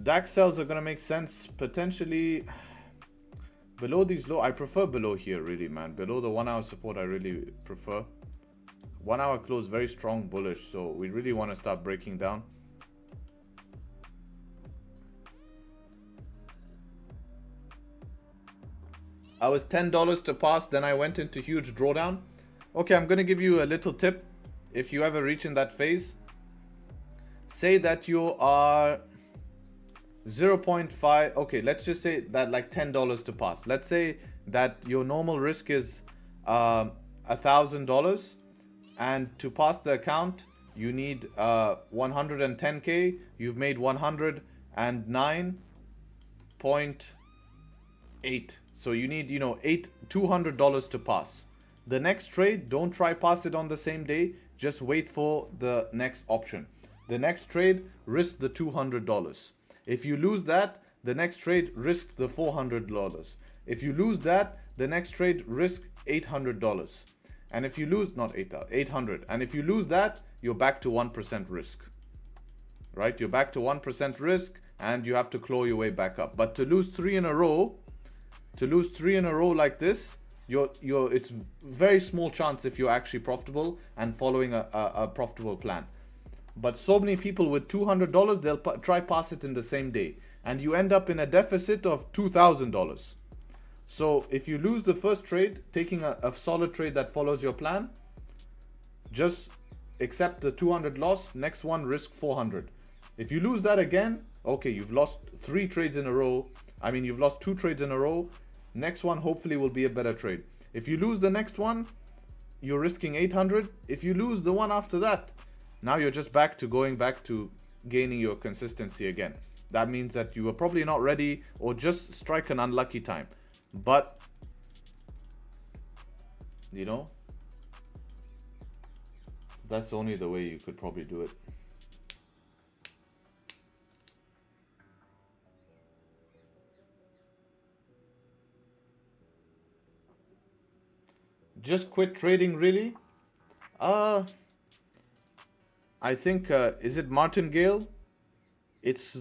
DAX sells are going to make sense potentially below these low. I prefer below here, really, man. Below the 1 hour support, I really prefer. 1 hour close, very strong bullish. So we really want to start breaking down. I was $10 to pass, then I went into huge drawdown. Okay, I'm going to give you a little tip. If you ever reach in that phase, say that you are 0.5. Okay, let's just say that like $10 to pass. Let's say that your normal risk is $1,000, and to pass the account you need 110k. You've made 109.8. So you need, you know, $200 to pass. The next trade, don't try pass it on the same day. Just wait for the next option. The next trade, risk the $200. If you lose that, the next trade, risk the $400. If you lose that, the next trade, risk $800. And if you lose, not 800. And if you lose that, you're back to 1% risk, right? You're back to 1% risk and you have to claw your way back up. But to lose three in a row like this, it's very small chance if you're actually profitable and following a profitable plan. But so many people with $200, they'll try pass it in the same day, and you end up in a deficit of $2,000. So if you lose the first trade, taking a solid trade that follows your plan, just accept the 200 loss. Next one, risk 400. If you lose that again, okay, you've lost 3 trades in a row. I mean, you've lost 2 trades in a row. Next one hopefully will be a better trade. If you lose the next one, you're risking 800. If you lose the one after that, now you're just going back to gaining your consistency again. That means that you were probably not ready or just strike an unlucky time. But, you know, that's only the way you could probably do it. Just quit trading, really? I think, is it martingale? It's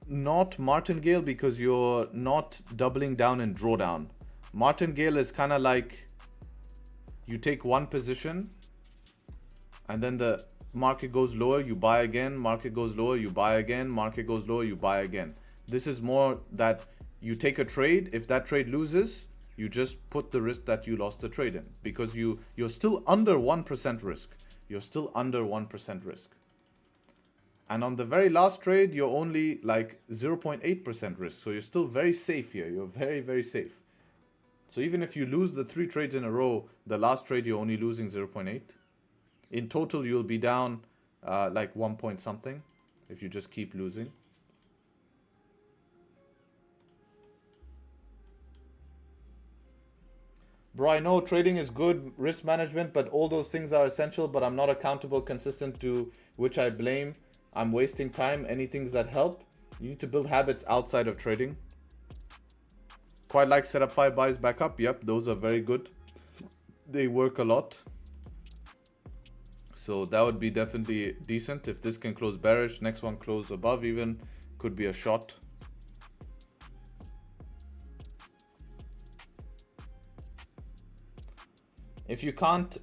not martingale because you're not doubling down in drawdown. Martingale is kind of like you take one position and then the market goes lower, you buy again, market goes lower, you buy again, market goes lower, you buy again. This is more that you take a trade. If that trade loses, you just put the risk that you lost the trade in, because you're still under 1% risk. You're still under 1% risk. And on the very last trade, you're only like 0.8% risk. So you're still very safe here. You're very, very safe. So even if you lose the 3 trades in a row, the last trade, you're only losing 0.8. In total, you'll be down like 1 point something if you just keep losing. Bro, I know trading is good, risk management, but all those things are essential, but I'm not accountable, consistent, to which I blame. I'm wasting time. Any things that help? You need to build habits outside of trading. Quite like setup 5 buys back up. Yep, those are very good. They work a lot. So that would be definitely decent. If this can close bearish, next one close above even, could be a shot. If you can't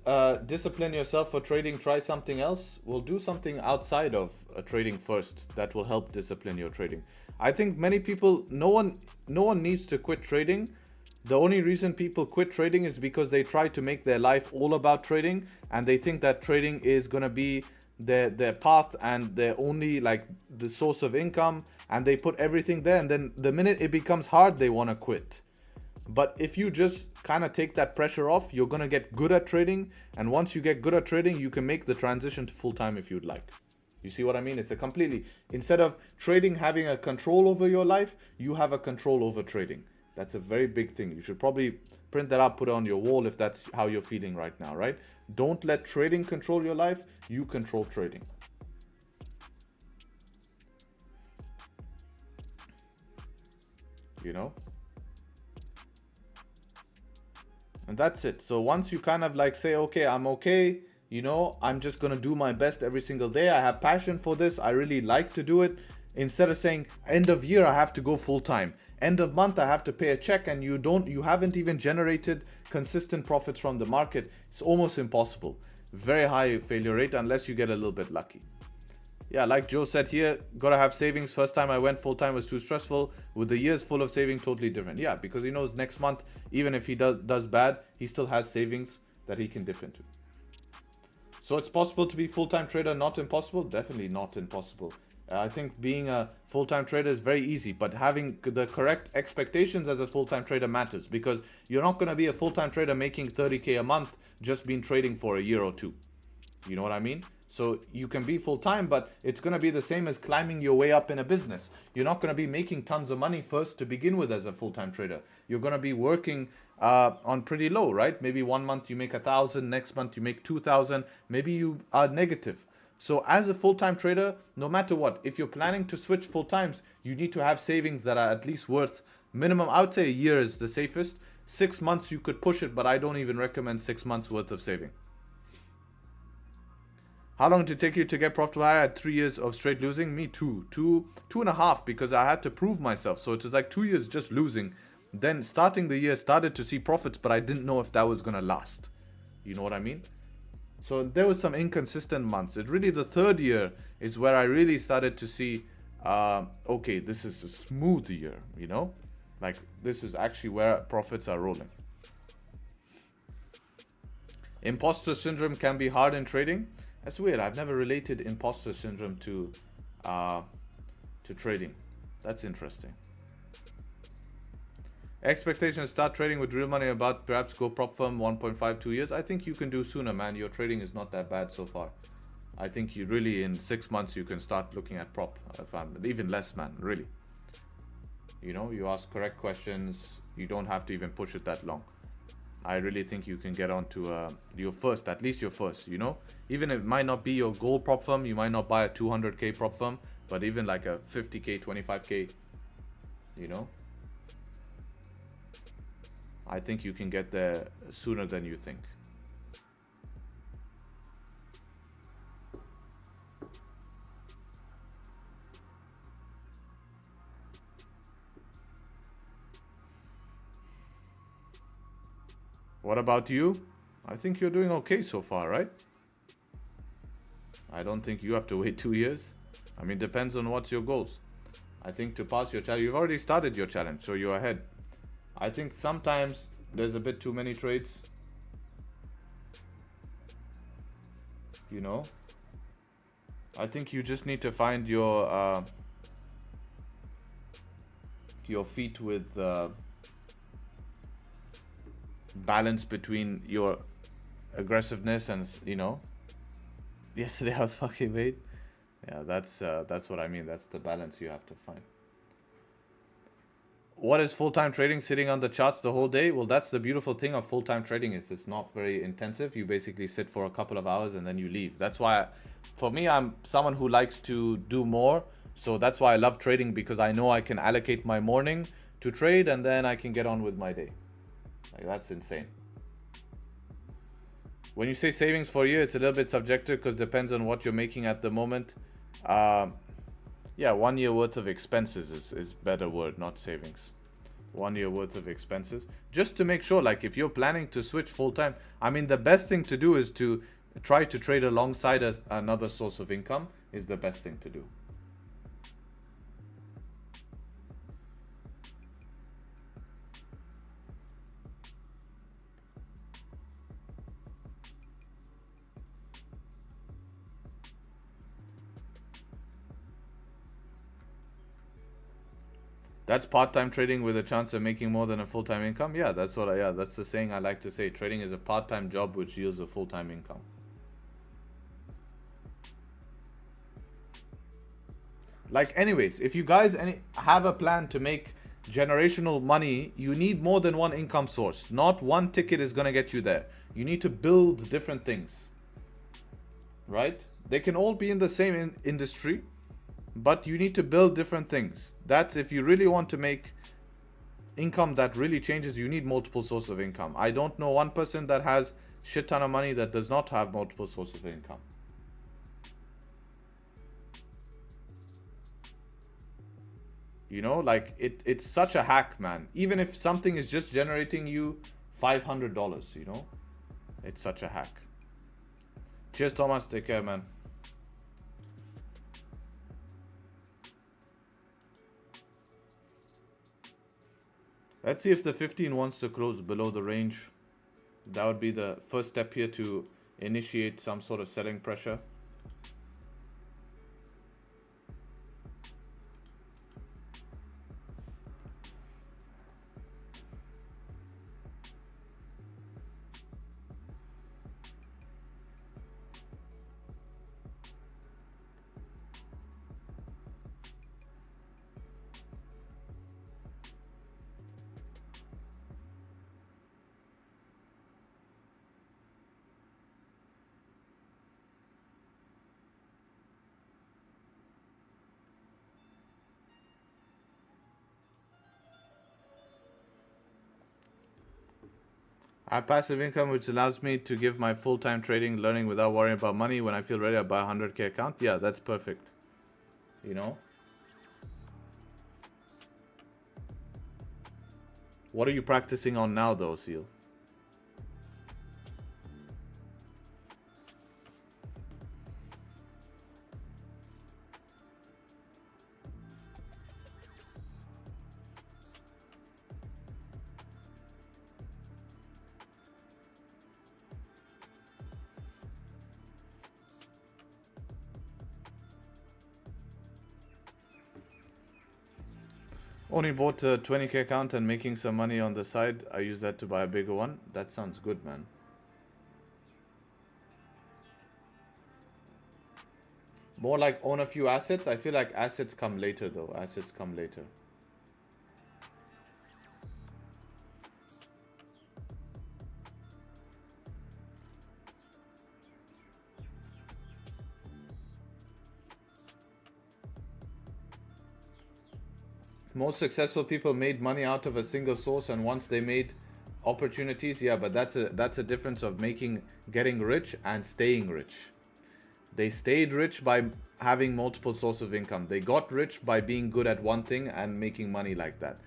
discipline yourself for trading, try something else. We'll do something outside of trading first that will help discipline your trading. I think many people, no one needs to quit trading. The only reason people quit trading is because they try to make their life all about trading, and they think that trading is going to be their path and their only, like, the source of income, and they put everything there, and then the minute it becomes hard, they want to quit. But if you just kind of take that pressure off, you're going to get good at trading. And once you get good at trading, you can make the transition to full-time if you'd like. You see what I mean? It's a completely, instead of trading having a control over your life, you have a control over trading. That's a very big thing. You should probably print that up, put it on your wall if that's how you're feeling right now, right? Don't let trading control your life. You control trading. You know? And that's it. So once you kind of like say, okay, I'm okay, you know, I'm just going to do my best every single day. I have passion for this. I really like to do it. Instead of saying end of year, I have to go full time. End of month, I have to pay a check, and you haven't even generated consistent profits from the market. It's almost impossible. Very high failure rate unless you get a little bit lucky. Yeah, like Joe said here, gotta have savings. First time I went full time was too stressful. With the years full of saving, totally different. Yeah, because he knows next month, even if he does bad, he still has savings that he can dip into. So it's possible to be full-time trader, not impossible? Definitely not impossible. I think being a full-time trader is very easy, but having the correct expectations as a full-time trader matters, because you're not going to be a full-time trader making 30K a month just been trading for a year or two. You know what I mean? So you can be full-time, but it's going to be the same as climbing your way up in a business. You're not going to be making tons of money first to begin with as a full-time trader. You're going to be working on pretty low, right? Maybe 1 month you make 1,000, next month you make 2,000, maybe you are negative. So as a full-time trader, no matter what, if you're planning to switch full-times, you need to have savings that are at least worth minimum. I would say a year is the safest. 6 months you could push it, but I don't even recommend 6 months worth of saving. How long did it take you to get profitable? I had 3 years of straight losing. Me too. Two and a half, because I had to prove myself. So it was like 2 years just losing. Then starting the year, started to see profits, but I didn't know if that was going to last. You know what I mean? So there was some inconsistent months. It really, the third year is where I really started to see, okay, this is a smooth year, you know? Like, this is actually where profits are rolling. Imposter syndrome can be hard in trading. That's weird. I've never related imposter syndrome to trading. That's interesting. Expectation to start trading with real money, about perhaps go prop firm 1.5, 2 years. I think you can do sooner, man. Your trading is not that bad so far. I think you really, in 6 months, you can start looking at prop. Even less, man, really. You know, you ask correct questions. You don't have to even push it that long. I really think you can get onto your first, at least your first, you know. Even if it might not be your goal prop firm, you might not buy a 200k prop firm, but even like a 50k, 25k, you know. I think you can get there sooner than you think. What about you? I think you're doing okay so far, right? I don't think you have to wait 2 years. I mean, depends on what's your goals. I think to pass your challenge, you've already started your challenge, so you're ahead. I think sometimes there's a bit too many trades. You know? I think you just need to find your feet with balance between your aggressiveness and, you know. Yesterday I was fucking late. Yeah, that's what I mean. That's the balance you have to find. What is full-time trading? Sitting on the charts the whole day? Well, that's the beautiful thing of full-time trading, is it's not very intensive. You basically sit for a couple of hours and then you leave. That's why, for me, I'm someone who likes to do more. So that's why I love trading, because I know I can allocate my morning to trade and then I can get on with my day. Like, that's insane. When you say savings for a year, it's a little bit subjective because it depends on what you're making at the moment. Yeah, 1 year worth of expenses is better word, not savings. 1 year worth of expenses. Just to make sure, like, if you're planning to switch full time, I mean, the best thing to do is to try to trade alongside another source of income is the best thing to do. That's part-time trading with a chance of making more than a full-time income. Yeah, that's that's the saying I like to say. Trading is a part-time job which yields a full-time income. Like, anyways, if you guys have a plan to make generational money, you need more than one income source. Not one ticket is going to get you there. You need to build different things. Right? They can all be in the same industry, but you need to build different things. That's if you really want to make income that really changes, you need multiple sources of income. I don't know one person that has shit ton of money that does not have multiple sources of income. You know, like, it's such a hack, man. Even if something is just generating you $500, you know, it's such a hack. Cheers, Thomas. Take care, man. Let's see if the 15 wants to close below the range. That would be the first step here to initiate some sort of selling pressure. I have passive income which allows me to give my full-time trading, learning without worrying about money. When I feel ready, I buy a 100k account. Yeah, that's perfect. You know? What are you practicing on now though, Seal? Only bought a 20k account and making some money on the side. I use that to buy a bigger one. That sounds good, man. More like own a few assets. I feel like assets come later though. Assets come later. Most successful people made money out of a single source, and once they made opportunities, yeah, but that's a difference of getting rich and staying rich. They stayed rich by having multiple sources of income. They got rich by being good at one thing and making money like that.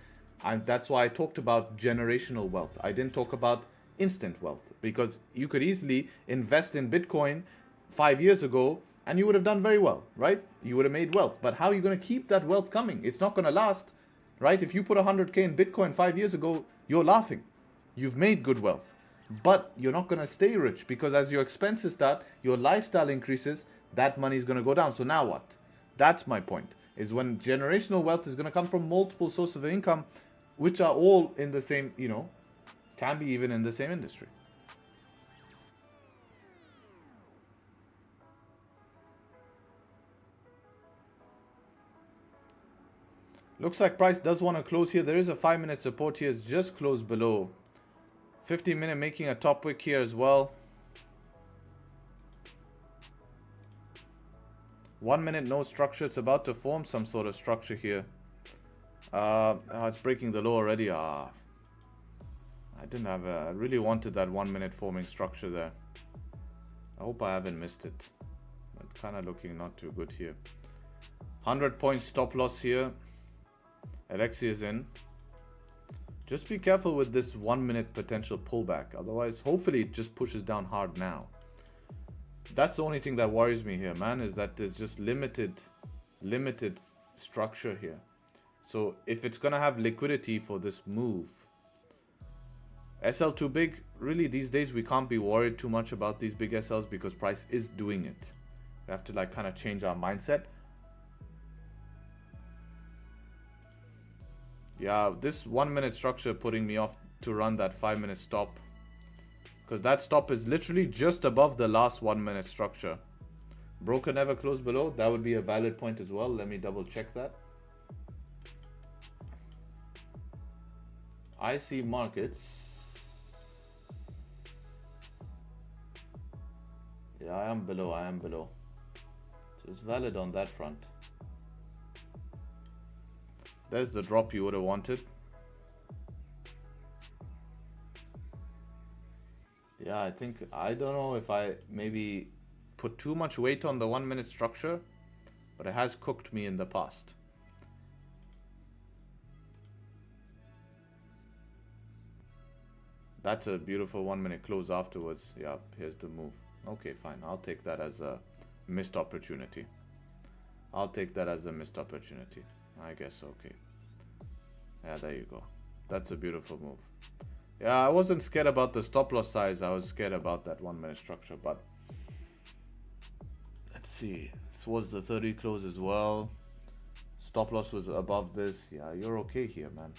And that's why I talked about generational wealth. I didn't talk about instant wealth, because you could easily invest in Bitcoin 5 years ago and you would have done very well, right? You would have made wealth. But how are you going to keep that wealth coming? It's not going to last, right? If you put 100k in Bitcoin 5 years ago, you're laughing. You've made good wealth. But you're not going to stay rich, because as your expenses start, your lifestyle increases, that money is going to go down. So now what? That's my point, is when generational wealth is going to come from multiple sources of income, which are all in the same, can be even in the same industry. Looks like price does want to close here. There is a 5-minute support here. It's just closed below. 15-minute making a top wick here as well. 1 minute no structure. It's about to form some sort of structure here. It's breaking the low already. I really wanted that 1 minute forming structure there. I hope I haven't missed it. But kind of looking not too good here. 100 point stop loss here. Alexi is in. Just be careful with this 1 minute potential pullback. Otherwise, hopefully it just pushes down hard now. That's the only thing that worries me here, man, is that there's just limited structure here. So if it's going to have liquidity for this move, SL too big, really these days we can't be worried too much about these big SLs because price is doing it. We have to like kind of change our mindset. Yeah, this 1 minute structure putting me off to run that 5-minute stop, because that stop is literally just above the last 1 minute structure. Broker never closed below. That would be a valid point as well. Let me double check that. I see markets. Yeah, I am below. So it's valid on that front. There's the drop you would have wanted. Yeah, I don't know if I maybe put too much weight on the 1 minute structure, but it has cooked me in the past. That's a beautiful 1 minute close afterwards. Yeah, here's the move. Okay, fine. I'll take that as a missed opportunity. I guess, okay. Yeah, there you go. That's a beautiful move. Yeah, I wasn't scared about the stop loss size. I was scared about that 1 minute structure, but let's see. This was the 30 close as well. Stop loss was above this. Yeah, you're okay here, man.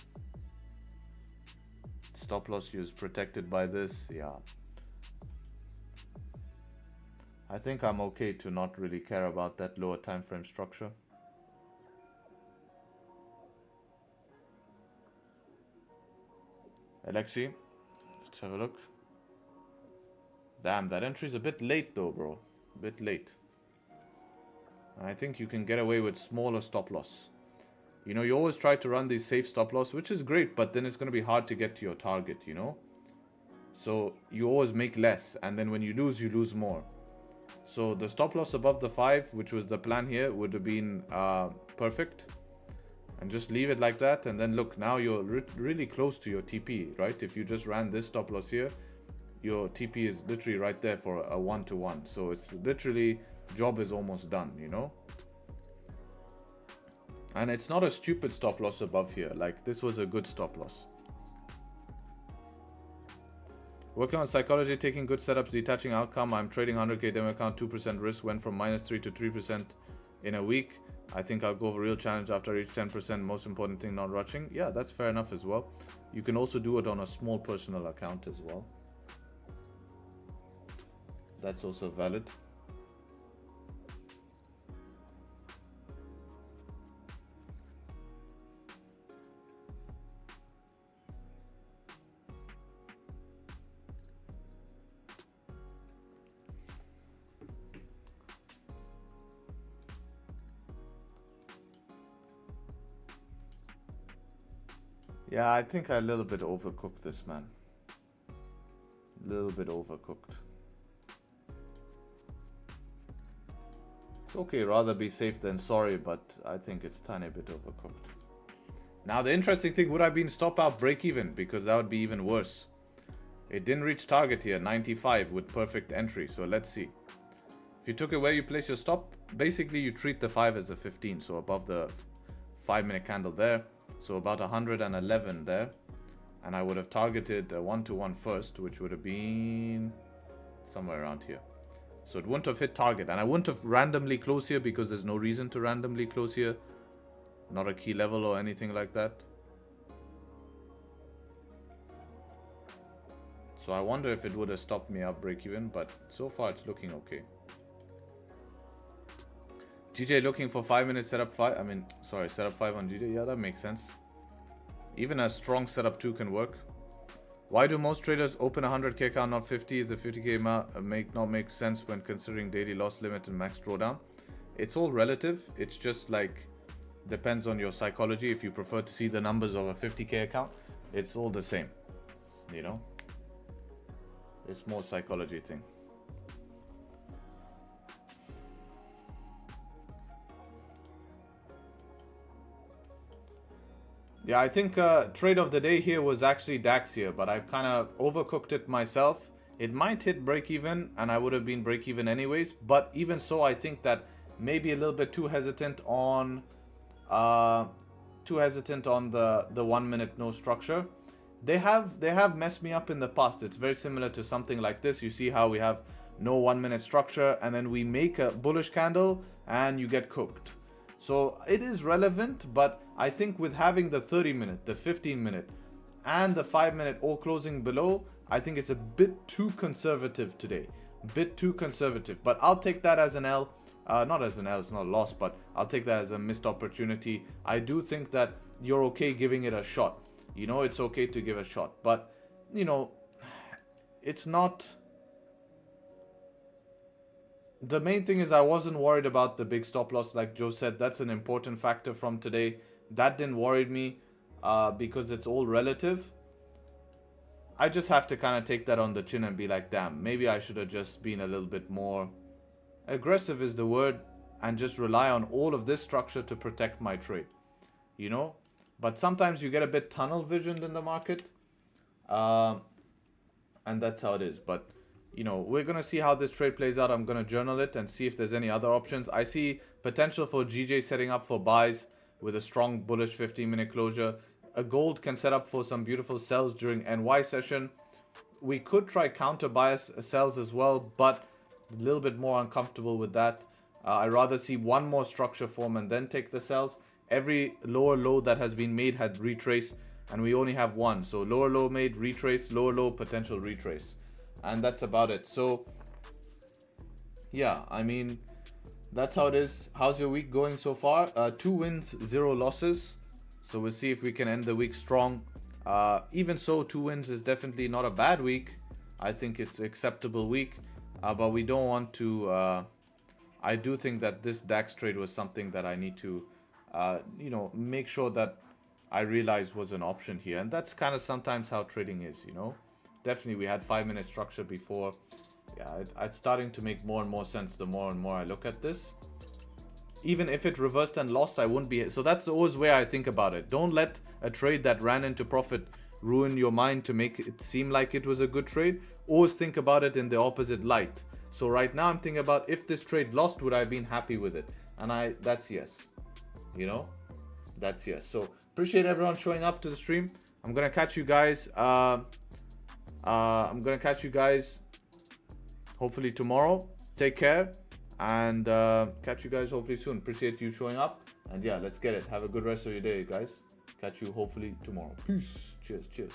Stop loss is protected by this. Yeah. I think I'm okay to not really care about that lower time frame structure. Alexi, let's have a look. Damn, that entry is a bit late though, bro. A bit late. I think you can get away with smaller stop loss. You know, you always try to run these safe stop loss, which is great, but then it's going to be hard to get to your target, you know? So you always make less, and then when you lose more. So the stop loss above the 5, which was the plan here, would have been perfect. And just leave it like that, and then look, now you're really close to your TP, right? If you just ran this stop loss here, your TP is literally right there for a 1-to-1. So it's literally, job is almost done, you know? And it's not a stupid stop loss above here. Like, this was a good stop loss. Working on psychology, taking good setups, detaching outcome. I'm trading 100k demo account, 2% risk, went from -3 to 3% in a week. I think I'll go for real challenge after I reach 10%. Most important thing, not rushing. Yeah, that's fair enough as well. You can also do it on a small personal account as well. That's also valid. Yeah, I think I a little bit overcooked this, man. A little bit overcooked. It's okay, rather be safe than sorry, but I think it's tiny bit overcooked. Now the interesting thing, would I been stop out break even? Because that would be even worse. It didn't reach target here, 95 with perfect entry. So let's see. If you took it where you place your stop, basically you treat the 5 as a 15. So above the 5-minute candle there. So about 111 there. And I would have targeted a 1-to-1 first, which would have been somewhere around here. So it wouldn't have hit target. And I wouldn't have randomly closed here because there's no reason to randomly close here. Not a key level or anything like that. So I wonder if it would have stopped me up break even, but so far it's looking okay. GJ looking for 5-minute setup 5. I mean, sorry, setup 5 on GJ. Yeah, that makes sense. Even a strong setup 2 can work. Why do most traders open a 100k account, not 50? Is the 50k amount not make sense when considering daily loss limit and max drawdown? It's all relative. It's just like depends on your psychology. If you prefer to see the numbers of a 50k account, it's all the same. You know, it's more psychology thing. Yeah, I think trade of the day here was actually DAX here, but I've kind of overcooked it myself. It might hit break even, and I would have been break even anyways. But even so, I think that maybe a little bit too hesitant on the 1 minute no structure. They have messed me up in the past. It's very similar to something like this. You see how we have no 1 minute structure, and then we make a bullish candle, and you get cooked. So it is relevant, but I think with having the 30 minute, the 15 minute, and the 5 minute all closing below, I think it's a bit too conservative today. Bit too conservative, but I'll take that as an L. Not as an L, it's not a loss, but I'll take that as a missed opportunity. I do think that you're okay giving it a shot. You know, it's okay to give a shot, but you know, it's not. The main thing is I wasn't worried about the big stop loss. Like Joe said, that's an important factor from today. That didn't worry me because it's all relative. I just have to kind of take that on the chin and be like, damn, maybe I should have just been a little bit more aggressive is the word, and just rely on all of this structure to protect my trade, you know. But sometimes you get a bit tunnel visioned in the market, and that's how it is. But you know, we're going to see how this trade plays out. I'm going to journal it and see if there's any other options. I see potential for GJ setting up for buys with a strong bullish 15-minute closure. A gold can set up for some beautiful sells during NY session. We could try counter bias sells as well, but a little bit more uncomfortable with that. I'd rather see one more structure form and then take the sells. Every lower low that has been made had retrace, and we only have one. So lower low made, retrace, lower low, potential retrace. And that's about it. So yeah, I mean, that's how it is. How's your week going so far? 2 wins, 0 losses. So we'll see if we can end the week strong. Even so, 2 wins is definitely not a bad week. I think it's an acceptable week. But we don't want to... I do think that this DAX trade was something that I need to, you know, make sure that I realize was an option here. And that's kind of sometimes how trading is, you know. definitely we had 5-minute structure before. Yeah, it's starting to make more and more sense the more and more I look at this. Even if it reversed and lost, I wouldn't be. So that's always way I think about it. Don't let a trade that ran into profit ruin your mind to make it seem like it was a good trade. Always think about it in the opposite light. So right now I'm thinking about, if this trade lost, would I have been happy with it? And that's yes. You know, that's yes. So appreciate everyone showing up to the stream. I'm gonna catch you guys. Hopefully tomorrow. Take care, and catch you guys hopefully soon. Appreciate you showing up, and yeah, let's get it. Have a good rest of your day, guys. Catch you hopefully tomorrow. Peace. Cheers.